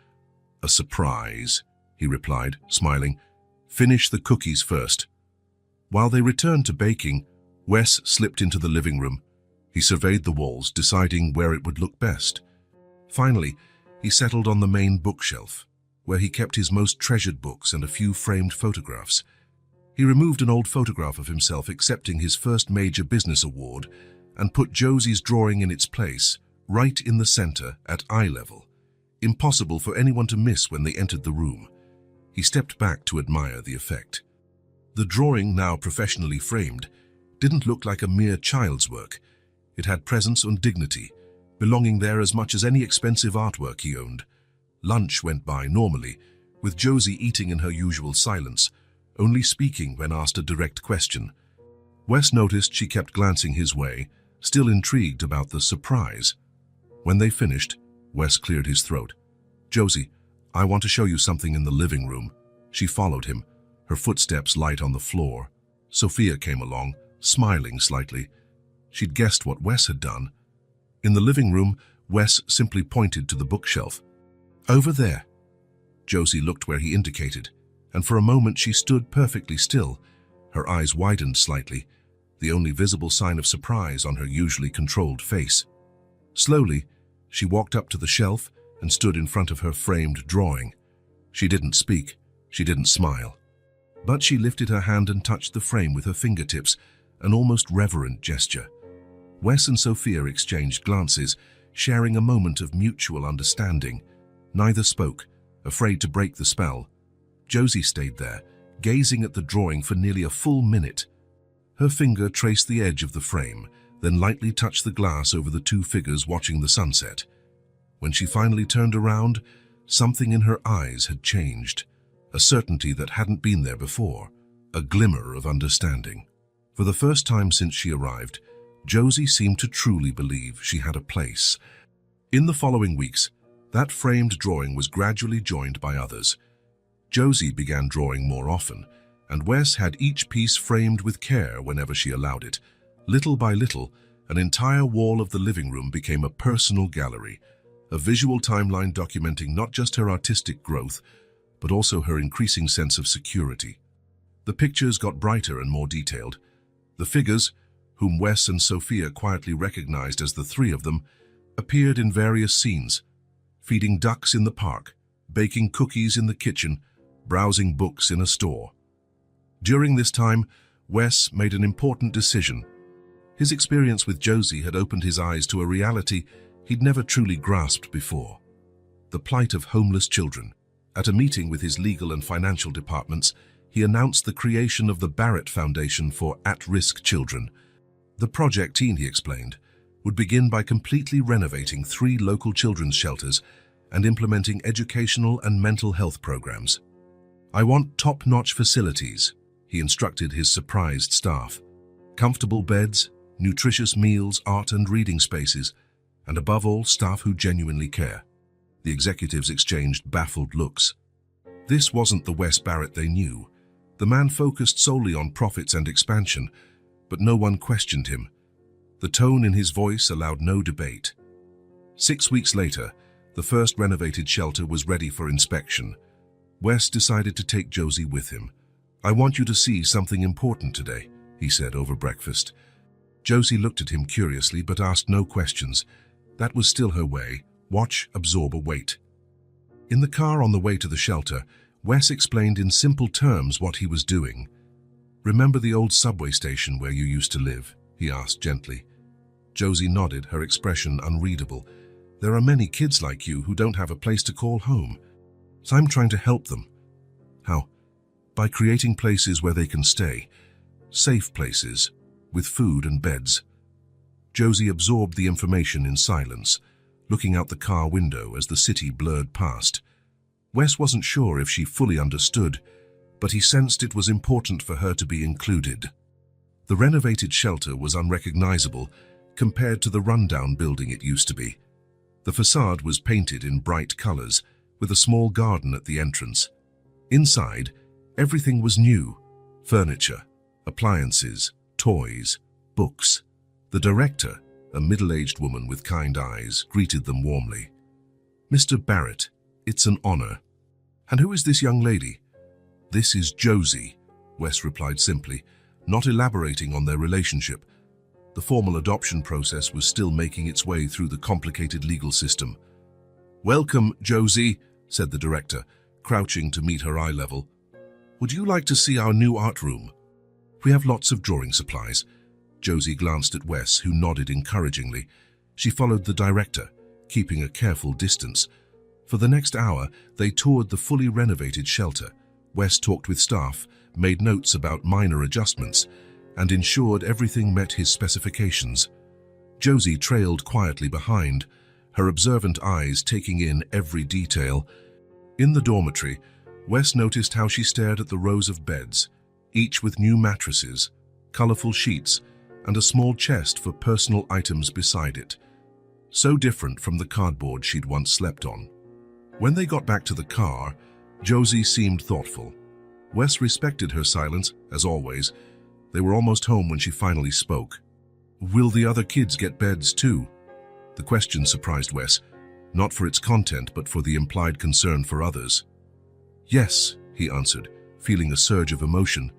"A surprise," he replied, smiling. "Finish the cookies first." While they returned to baking, Wes slipped into the living room. He surveyed the walls, deciding where it would look best. Finally, he settled on the main bookshelf, where he kept his most treasured books and a few framed photographs. He removed an old photograph of himself accepting his first major business award and put Josie's drawing in its place, right in the center at eye level. Impossible for anyone to miss when they entered the room. He stepped back to admire the effect. The drawing, now professionally framed, didn't look like a mere child's work. It had presence and dignity, belonging there as much as any expensive artwork he owned. Lunch went by normally, with Josie eating in her usual silence, only speaking when asked a direct question. Wes noticed she kept glancing his way, still intrigued about the surprise. When they finished, Wes cleared his throat. "Josie, I want to show you something in the living room." She followed him, her footsteps light on the floor. Sophia came along, smiling slightly. She'd guessed what Wes had done. In the living room, Wes simply pointed to the bookshelf. "Over there." Josie looked where he indicated, and for a moment she stood perfectly still. Her eyes widened slightly, the only visible sign of surprise on her usually controlled face. Slowly, she walked up to the shelf and stood in front of her framed drawing. She didn't speak, she didn't smile. But she lifted her hand and touched the frame with her fingertips, an almost reverent gesture. Wes and Sophia exchanged glances, sharing a moment of mutual understanding. Neither spoke, afraid to break the spell. Josie stayed there, gazing at the drawing for nearly a full minute. Her finger traced the edge of the frame, then lightly touched the glass over the two figures watching the sunset. When she finally turned around, something in her eyes had changed, a certainty that hadn't been there before, a glimmer of understanding. For the first time since she arrived, Josie seemed to truly believe she had a place. In the following weeks, that framed drawing was gradually joined by others. Josie began drawing more often, and Wes had each piece framed with care whenever she allowed it, Little by little, an entire wall of the living room became a personal gallery, a visual timeline documenting not just her artistic growth, but also her increasing sense of security. The pictures got brighter and more detailed. The figures, whom Wes and Sophia quietly recognized as the three of them, appeared in various scenes, feeding ducks in the park, baking cookies in the kitchen, browsing books in a store. During this time, Wes made an important decision. His experience with Josie had opened his eyes to a reality he'd never truly grasped before: the plight of homeless children. At a meeting with his legal and financial departments, he announced the creation of the Barrett Foundation for At-Risk Children. The project, he explained, would begin by completely renovating 3 local children's shelters and implementing educational and mental health programs. "I want top-notch facilities," he instructed his surprised staff. "Comfortable beds, nutritious meals, art and reading spaces, and above all, staff who genuinely care." The executives exchanged baffled looks. This wasn't the Wes Barrett they knew. The man focused solely on profits and expansion, but no one questioned him. The tone in his voice allowed no debate. 6 weeks later, the first renovated shelter was ready for inspection. Wes decided to take Josie with him. "I want you to see something important today," he said over breakfast. Josie looked at him curiously but asked no questions. That was still her way: watch, absorb, await. In the car on the way to the shelter, Wes explained in simple terms what he was doing. "Remember the old subway station where you used to live?" he asked gently. Josie nodded, her expression unreadable. "There are many kids like you who don't have a place to call home. So I'm trying to help them." "How?" "By creating places where they can stay. Safe places, with food and beds." Josie absorbed the information in silence, looking out the car window as the city blurred past. Wes wasn't sure if she fully understood, but he sensed it was important for her to be included. The renovated shelter was unrecognizable compared to the rundown building it used to be. The facade was painted in bright colors, with a small garden at the entrance. Inside, everything was new: furniture, appliances, toys, books. The director, a middle-aged woman with kind eyes, greeted them warmly. "Mr. Barrett, it's an honor." "And who is this young lady?" "This is Josie," Wes replied simply, not elaborating on their relationship. The formal adoption process was still making its way through the complicated legal system. "Welcome, Josie," said the director, crouching to meet her eye level. "Would you like to see our new art room? We have lots of drawing supplies." Josie glanced at Wes, who nodded encouragingly. She followed the director, keeping a careful distance. For the next hour, they toured the fully renovated shelter. Wes talked with staff, made notes about minor adjustments, and ensured everything met his specifications. Josie trailed quietly behind, her observant eyes taking in every detail. In the dormitory, Wes noticed how she stared at the rows of beds, each with new mattresses, colorful sheets, and a small chest for personal items beside it. So different from the cardboard she'd once slept on. When they got back to the car, Josie seemed thoughtful. Wes respected her silence, as always. They were almost home when she finally spoke. "Will the other kids get beds too?" The question surprised Wes, not for its content but for the implied concern for others. "Yes," he answered, feeling a surge of emotion.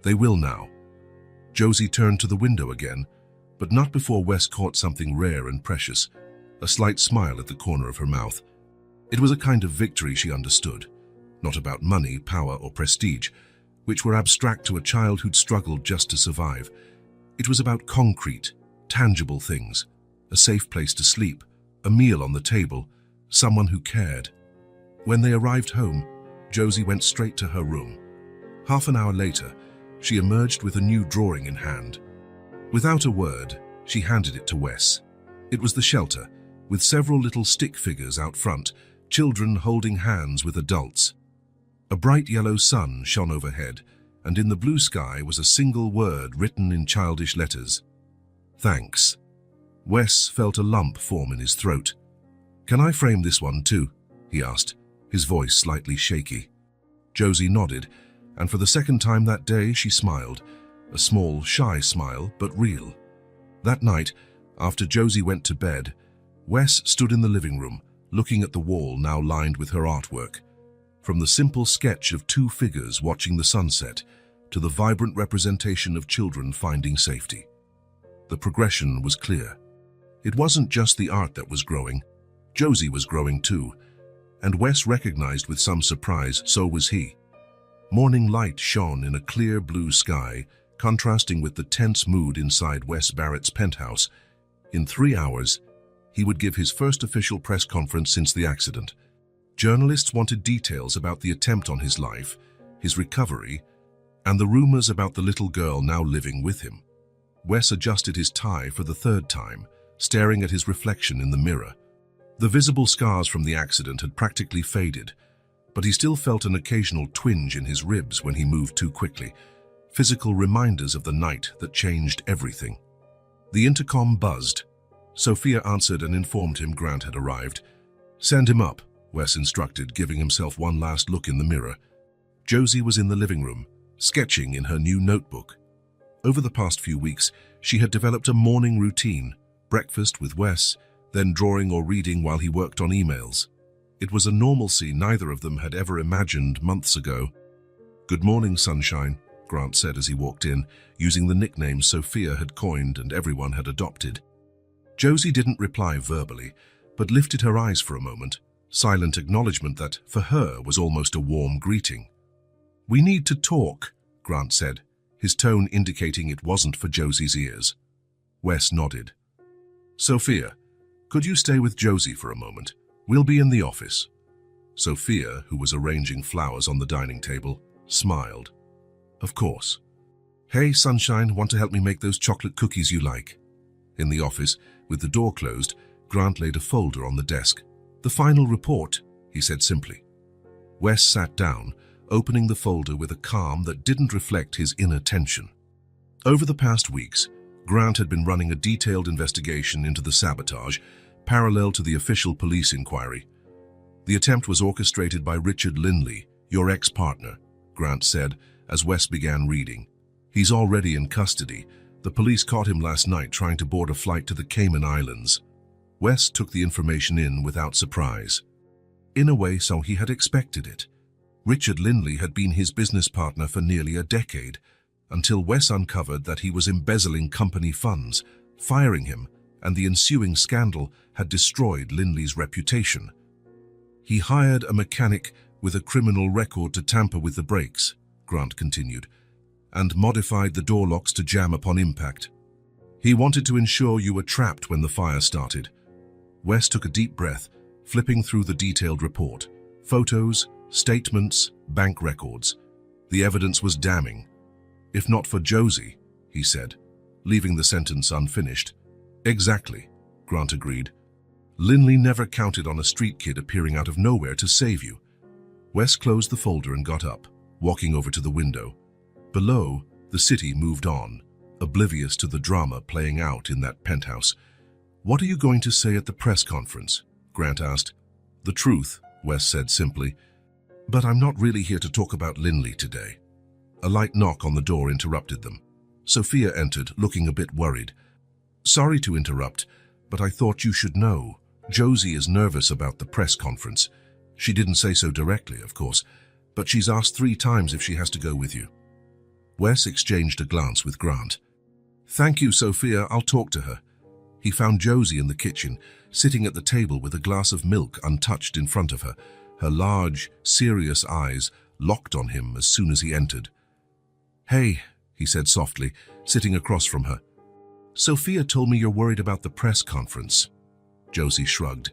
"They will now." Josie turned to the window again, but not before Wes caught something rare and precious, a slight smile at the corner of her mouth. It was a kind of victory she understood, not about money, power, or prestige, which were abstract to a child who'd struggled just to survive. It was about concrete, tangible things: a safe place to sleep, a meal on the table, someone who cared. When they arrived home, Josie went straight to her room. Half an hour later, she emerged with a new drawing in hand. Without a word, she handed it to Wes. It was the shelter, with several little stick figures out front, children holding hands with adults. A bright yellow sun shone overhead, and in the blue sky was a single word written in childish letters: "Thanks." Wes felt a lump form in his throat. "Can I frame this one too?" he asked, his voice slightly shaky. Josie nodded, and for the second time that day she smiled, a small, shy smile, but real. That night, after Josie went to bed, Wes stood in the living room, looking at the wall now lined with her artwork. From the simple sketch of two figures watching the sunset to the vibrant representation of children finding safety. The progression was clear. It wasn't just the art that was growing. Josie was growing too, and Wes recognized with some surprise so was he. Morning light shone in a clear blue sky, contrasting with the tense mood inside Wes Barrett's penthouse. In 3 hours, he would give his first official press conference since the accident. Journalists wanted details about the attempt on his life, his recovery, and the rumors about the little girl now living with him. Wes adjusted his tie for the third time, staring at his reflection in the mirror. The visible scars from the accident had practically faded, but he still felt an occasional twinge in his ribs when he moved too quickly, physical reminders of the night that changed everything. The intercom buzzed. Sophia answered and informed him Grant had arrived. "Send him up," Wes instructed, giving himself one last look in the mirror. Josie was in the living room, sketching in her new notebook. Over the past few weeks, she had developed a morning routine, breakfast with Wes, then drawing or reading while he worked on emails. It was a normalcy neither of them had ever imagined months ago. "Good morning, sunshine," Grant said as he walked in, using the nickname Sophia had coined and everyone had adopted. Josie didn't reply verbally, but lifted her eyes for a moment, silent acknowledgement that, for her, was almost a warm greeting. "We need to talk," Grant said, his tone indicating it wasn't for Josie's ears. Wes nodded. "Sophia, could you stay with Josie for a moment? We'll be in the office." Sophia, who was arranging flowers on the dining table, smiled. "Of course." "Hey, sunshine, want to help me make those chocolate cookies you like?" In the office, with the door closed, Grant laid a folder on the desk. "The final report," he said simply. Wes sat down, opening the folder with a calm that didn't reflect his inner tension. Over the past weeks, Grant had been running a detailed investigation into the sabotage, parallel to the official police inquiry. "The attempt was orchestrated by Richard Lindley, your ex-partner," Grant said as Wes began reading. "He's already in custody. The police caught him last night trying to board a flight to the Cayman Islands." Wes took the information in without surprise. In a way, so he had expected it. Richard Lindley had been his business partner for nearly a decade, until Wes uncovered that he was embezzling company funds, firing him, and the ensuing scandal had destroyed Lindley's reputation. "He hired a mechanic with a criminal record to tamper with the brakes," Grant continued, "and modified the door locks to jam upon impact. He wanted to ensure you were trapped when the fire started." Wes took a deep breath, flipping through the detailed report. Photos, statements, bank records. The evidence was damning. "If not for Josie," he said, leaving the sentence unfinished. "Exactly," Grant agreed. "Lindley never counted on a street kid appearing out of nowhere to save you." Wes closed the folder and got up, walking over to the window. Below, the city moved on, oblivious to the drama playing out in that penthouse. "What are you going to say at the press conference?" Grant asked. "The truth," Wes said simply. "But I'm not really here to talk about Lindley today." A light knock on the door interrupted them. Sophia entered, looking a bit worried. "Sorry to interrupt, but I thought you should know. Josie is nervous about the press conference. She didn't say so directly, of course, but she's asked 3 times if she has to go with you." Wes exchanged a glance with Grant. "Thank you, Sophia. I'll talk to her." He found Josie in the kitchen, sitting at the table with a glass of milk untouched in front of her, her large, serious eyes locked on him as soon as he entered. "Hey," he said softly, sitting across from her. "Sophia told me you're worried about the press conference." Josie shrugged.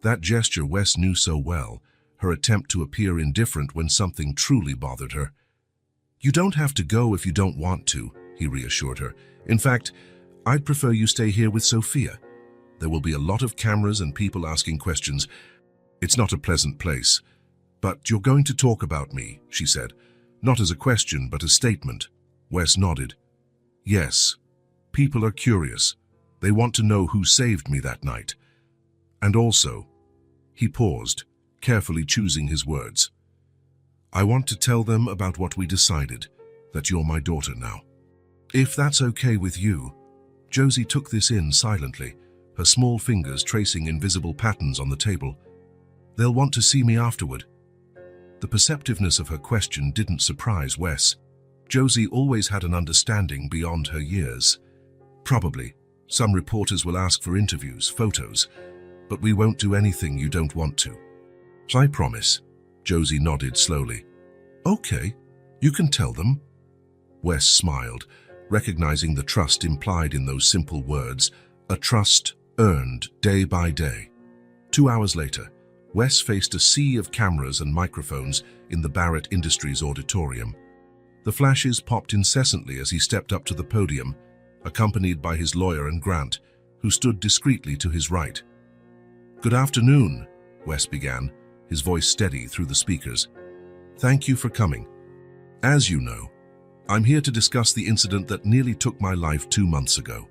That gesture Wes knew so well, her attempt to appear indifferent when something truly bothered her. "You don't have to go if you don't want to," he reassured her. "In fact, I'd prefer you stay here with Sophia. There will be a lot of cameras and people asking questions. It's not a pleasant place. But you're going to talk about me," she said. Not as a question, but a statement. Wes nodded. "Yes. People are curious. They want to know who saved me that night. And also," he paused, carefully choosing his words, "I want to tell them about what we decided, that you're my daughter now. If that's okay with you." Josie took this in silently, her small fingers tracing invisible patterns on the table. "They'll want to see me afterward." The perceptiveness of her question didn't surprise Wes. Josie always had an understanding beyond her years. "Probably. Some reporters will ask for interviews, photos, but we won't do anything you don't want to." "I promise." Josie nodded slowly. "Okay, you can tell them." Wes smiled, recognizing the trust implied in those simple words, a trust earned day by day. 2 hours later, Wes faced a sea of cameras and microphones in the Barrett Industries auditorium. The flashes popped incessantly as he stepped up to the podium, accompanied by his lawyer and Grant, who stood discreetly to his right. "Good afternoon," Wes began, his voice steady through the speakers. "Thank you for coming. As you know, I'm here to discuss the incident that nearly took my life 2 months ago."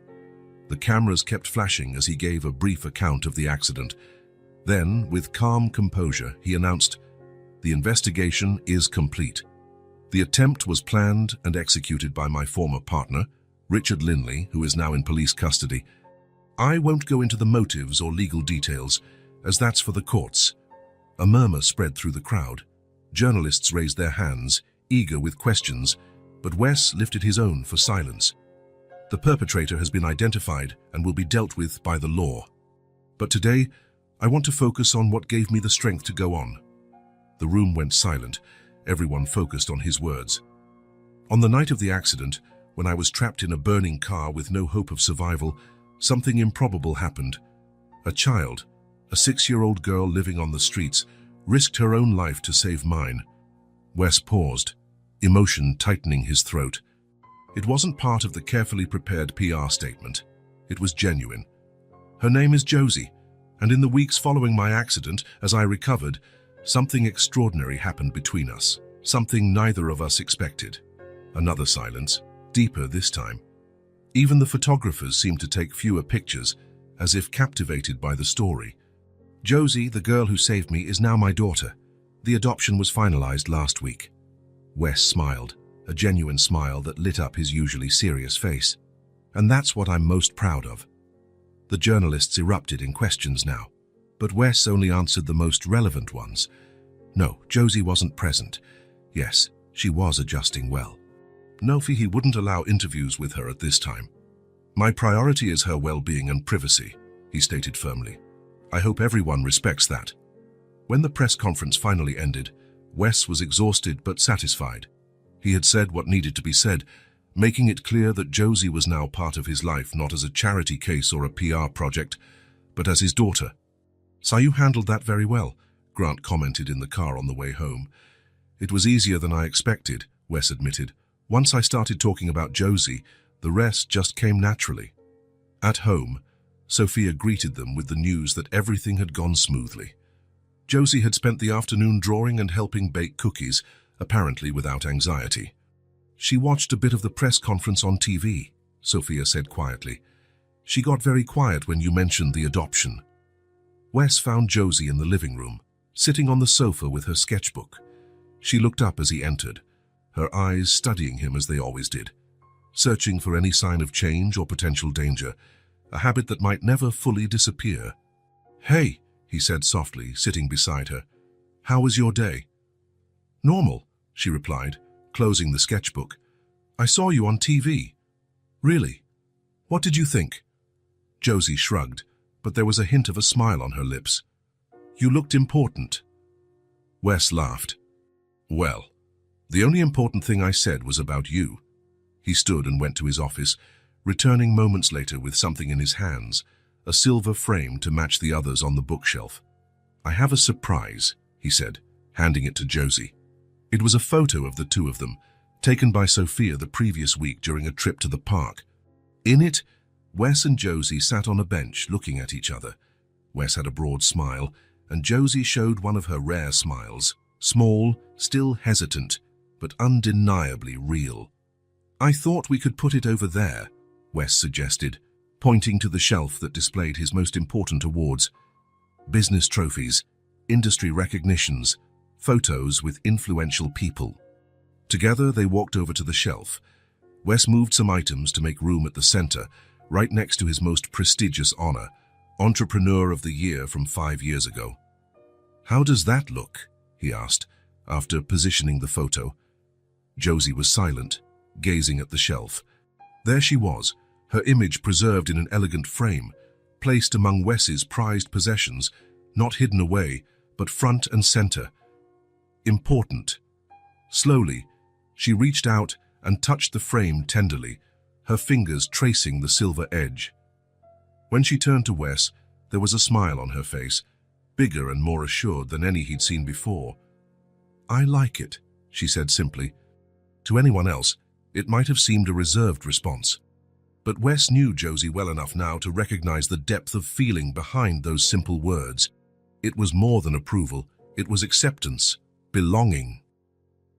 The cameras kept flashing as he gave a brief account of the accident. Then, with calm composure, he announced, "The investigation is complete. The attempt was planned and executed by my former partner, Richard Linley, who is now in police custody. I won't go into the motives or legal details, as that's for the courts." A murmur spread through the crowd. Journalists raised their hands, eager with questions, but Wes lifted his own for silence. "The perpetrator has been identified and will be dealt with by the law. But today, I want to focus on what gave me the strength to go on." The room went silent, everyone focused on his words. "On the night of the accident, when I was trapped in a burning car with no hope of survival, something improbable happened. A child, a 6-year-old girl living on the streets, risked her own life to save mine." Wes paused, emotion tightening his throat. It wasn't part of the carefully prepared PR statement. It was genuine. "Her name is Josie, and in the weeks following my accident, as I recovered, something extraordinary happened between us, something neither of us expected." Another silence, deeper this time. Even the photographers seemed to take fewer pictures, as if captivated by the story. "Josie, the girl who saved me, is now my daughter. The adoption was finalized last week." Wes smiled, a genuine smile that lit up his usually serious face. "And that's what I'm most proud of." The journalists erupted in questions now, but Wes only answered the most relevant ones. "No, Josie wasn't present. Yes, she was adjusting well. No, he wouldn't allow interviews with her at this time. My priority is her well-being and privacy," he stated firmly. "I hope everyone respects that." When the press conference finally ended, Wes was exhausted but satisfied. He had said what needed to be said, making it clear that Josie was now part of his life, not as a charity case or a PR project, but as his daughter. "So you handled that very well," Grant commented in the car on the way home. "It was easier than I expected," Wes admitted. "Once I started talking about Josie, the rest just came naturally." At home, Sophia greeted them with the news that everything had gone smoothly. Josie had spent the afternoon drawing and helping bake cookies, apparently without anxiety. "She watched a bit of the press conference on TV," Sophia said quietly. "She got very quiet when you mentioned the adoption." Wes found Josie in the living room, sitting on the sofa with her sketchbook. She looked up as he entered, her eyes studying him as they always did, searching for any sign of change or potential danger, a habit that might never fully disappear. "Hey," he said softly, sitting beside her. "How was your day?" "Normal," she replied, closing the sketchbook. "I saw you on TV." "Really? What did you think?" Josie shrugged, but there was a hint of a smile on her lips. "You looked important." Wes laughed. "Well, the only important thing I said was about you." He stood and went to his office, returning moments later with something in his hands, a silver frame to match the others on the bookshelf. "I have a surprise," he said, handing it to Josie. It was a photo of the two of them, taken by Sophia the previous week during a trip to the park. In it, Wes and Josie sat on a bench looking at each other. Wes had a broad smile, and Josie showed one of her rare smiles, small, still hesitant, but undeniably real. "I thought we could put it over there," Wes suggested, pointing to the shelf that displayed his most important awards. Business trophies, industry recognitions, photos with influential people. Together they walked over to the shelf. Wes moved some items to make room at the center, right next to his most prestigious honor, Entrepreneur of the Year from 5 years ago. "How does that look?" he asked, after positioning the photo. Josie was silent, gazing at the shelf. There she was, her image preserved in an elegant frame, placed among Wes's prized possessions, not hidden away, but front and center. Important. Slowly, she reached out and touched the frame tenderly, her fingers tracing the silver edge. When she turned to Wes, there was a smile on her face, bigger and more assured than any he'd seen before. "I like it," she said simply. To anyone else, it might have seemed a reserved response. But Wes knew Josie well enough now to recognize the depth of feeling behind those simple words. It was more than approval, it was acceptance, belonging.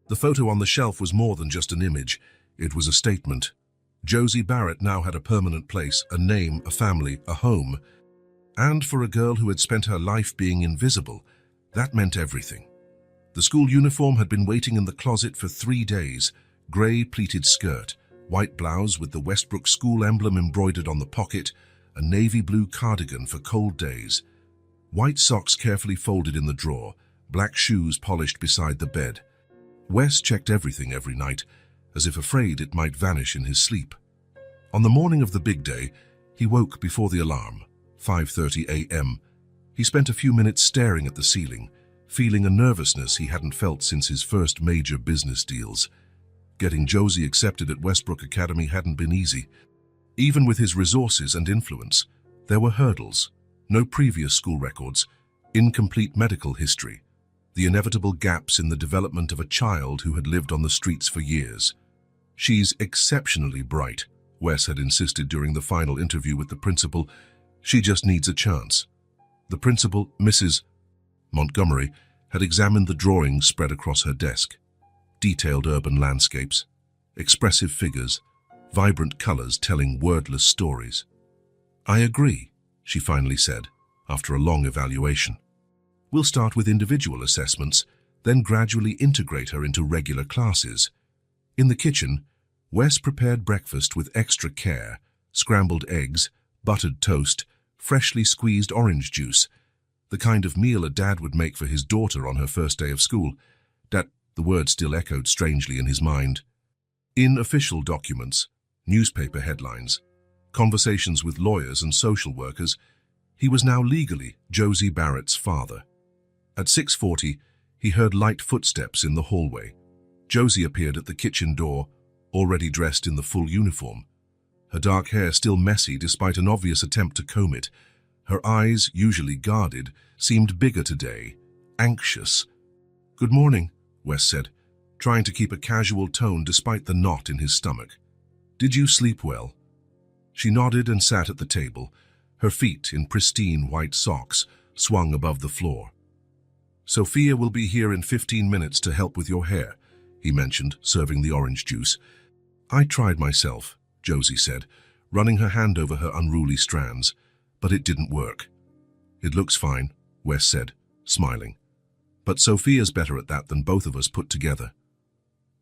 The photo on the shelf was more than just an image, it was a statement. Josie Barrett now had a permanent place, a name, a family, a home. And for a girl who had spent her life being invisible, that meant everything. The school uniform had been waiting in the closet for 3 days, grey pleated skirt, white blouse with the Westbrook school emblem embroidered on the pocket, a navy blue cardigan for cold days, white socks carefully folded in the drawer, black shoes polished beside the bed. Wes checked everything every night, as if afraid it might vanish in his sleep. On the morning of the big day, he woke before the alarm, 5:30 a.m. He spent a few minutes staring at the ceiling, feeling a nervousness he hadn't felt since his first major business deals. Getting Josie accepted at Westbrook Academy hadn't been easy. Even with his resources and influence, there were hurdles. No previous school records, incomplete medical history, the inevitable gaps in the development of a child who had lived on the streets for years. "She's exceptionally bright," Wes had insisted during the final interview with the principal. "She just needs a chance." The principal, Mrs. Montgomery, had examined the drawings spread across her desk. Detailed urban landscapes, expressive figures, vibrant colors telling wordless stories. "I agree," she finally said, after a long evaluation. "We'll start with individual assessments, then gradually integrate her into regular classes." In the kitchen, Wes prepared breakfast with extra care, scrambled eggs, buttered toast, freshly squeezed orange juice, the kind of meal a dad would make for his daughter on her first day of school. The word still echoed strangely in his mind. In official documents, newspaper headlines, conversations with lawyers and social workers, he was now legally Josie Barrett's father. At 6:40, he heard light footsteps in the hallway. Josie appeared at the kitchen door, already dressed in the full uniform. Her dark hair still messy despite an obvious attempt to comb it. Her eyes, usually guarded, seemed bigger today, anxious. "Good morning," Wes said, trying to keep a casual tone despite the knot in his stomach. "Did you sleep well?" She nodded and sat at the table, her feet in pristine white socks swung above the floor. "Sophia will be here in 15 minutes to help with your hair," he mentioned, serving the orange juice. "I tried myself," Josie said, running her hand over her unruly strands, "but it didn't work." "It looks fine," Wes said, smiling. "But Sophia's better at that than both of us put together."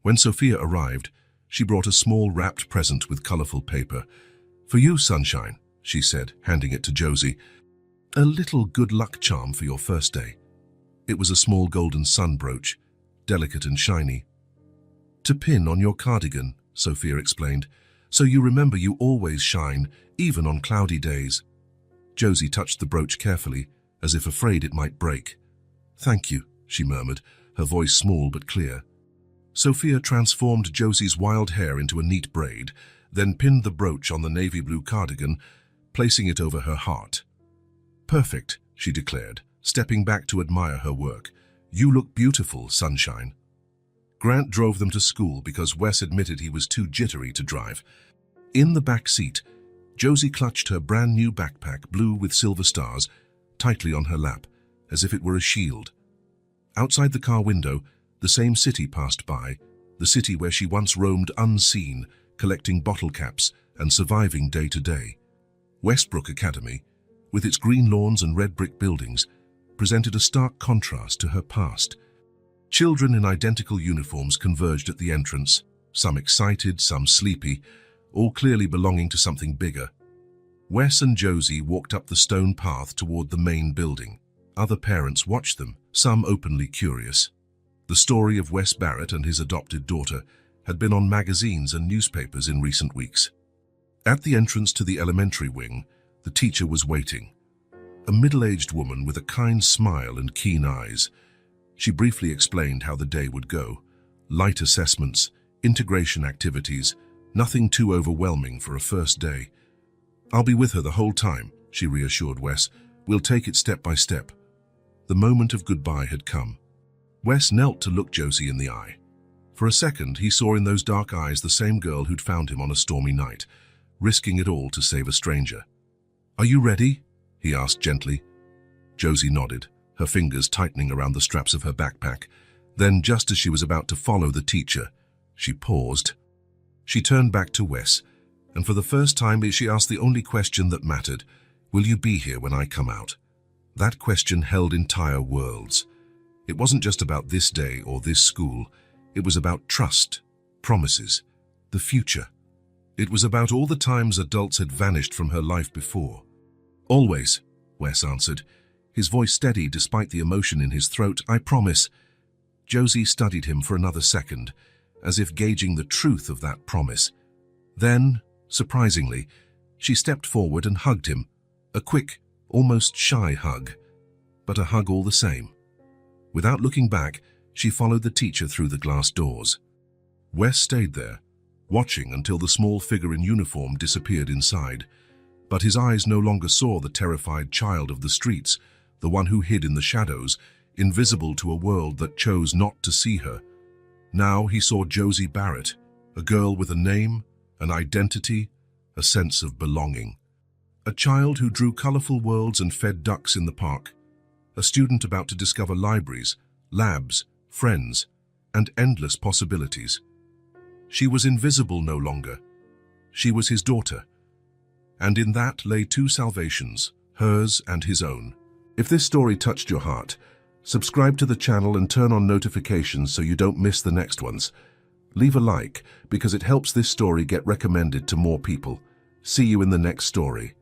When Sophia arrived, she brought a small wrapped present with colorful paper. "For you, Sunshine," she said, handing it to Josie. "A little good luck charm for your first day." It was a small golden sun brooch, delicate and shiny. "To pin on your cardigan," Sophia explained, "so you remember you always shine, even on cloudy days." Josie touched the brooch carefully, as if afraid it might break. "Thank you," she murmured, her voice small but clear. Sophia transformed Josie's wild hair into a neat braid, then pinned the brooch on the navy blue cardigan, placing it over her heart. "Perfect," she declared, stepping back to admire her work. "You look beautiful, Sunshine." Grant drove them to school because Wes admitted he was too jittery to drive. In the back seat, Josie clutched her brand new backpack, blue with silver stars, tightly on her lap, as if it were a shield. Outside the car window, the same city passed by, the city where she once roamed unseen, collecting bottle caps and surviving day to day. Westbrook Academy, with its green lawns and red brick buildings, presented a stark contrast to her past. Children in identical uniforms converged at the entrance, some excited, some sleepy, all clearly belonging to something bigger. Wes and Josie walked up the stone path toward the main building. Other parents watched them, some openly curious. The story of Wes Barrett and his adopted daughter had been on magazines and newspapers in recent weeks. At the entrance to the elementary wing, the teacher was waiting. A middle-aged woman with a kind smile and keen eyes. She briefly explained how the day would go. Light assessments, integration activities, nothing too overwhelming for a first day. "I'll be with her the whole time," she reassured Wes. "We'll take it step by step." The moment of goodbye had come. Wes knelt to look Josie in the eye. For a second, he saw in those dark eyes the same girl who'd found him on a stormy night, risking it all to save a stranger. "Are you ready?" he asked gently. Josie nodded, her fingers tightening around the straps of her backpack. Then, just as she was about to follow the teacher, she paused. She turned back to Wes, and for the first time she asked the only question that mattered: "Will you be here when I come out?" That question held entire worlds. It wasn't just about this day or this school. It was about trust, promises, the future. It was about all the times adults had vanished from her life before. "Always," Wes answered, his voice steady despite the emotion in his throat. "I promise." Josie studied him for another second, as if gauging the truth of that promise. Then, surprisingly, she stepped forward and hugged him. A quick, almost shy hug, but a hug all the same. Without looking back, she followed the teacher through the glass doors. Wes stayed there, watching until the small figure in uniform disappeared inside. But his eyes no longer saw the terrified child of the streets, the one who hid in the shadows, invisible to a world that chose not to see her. Now he saw Josie Barrett, a girl with a name, an identity, a sense of belonging. A child who drew colorful worlds and fed ducks in the park. A student about to discover libraries, labs, friends, and endless possibilities. She was invisible no longer. She was his daughter. And in that lay two salvations, hers and his own. If this story touched your heart, subscribe to the channel and turn on notifications so you don't miss the next ones. Leave a like because it helps this story get recommended to more people. See you in the next story.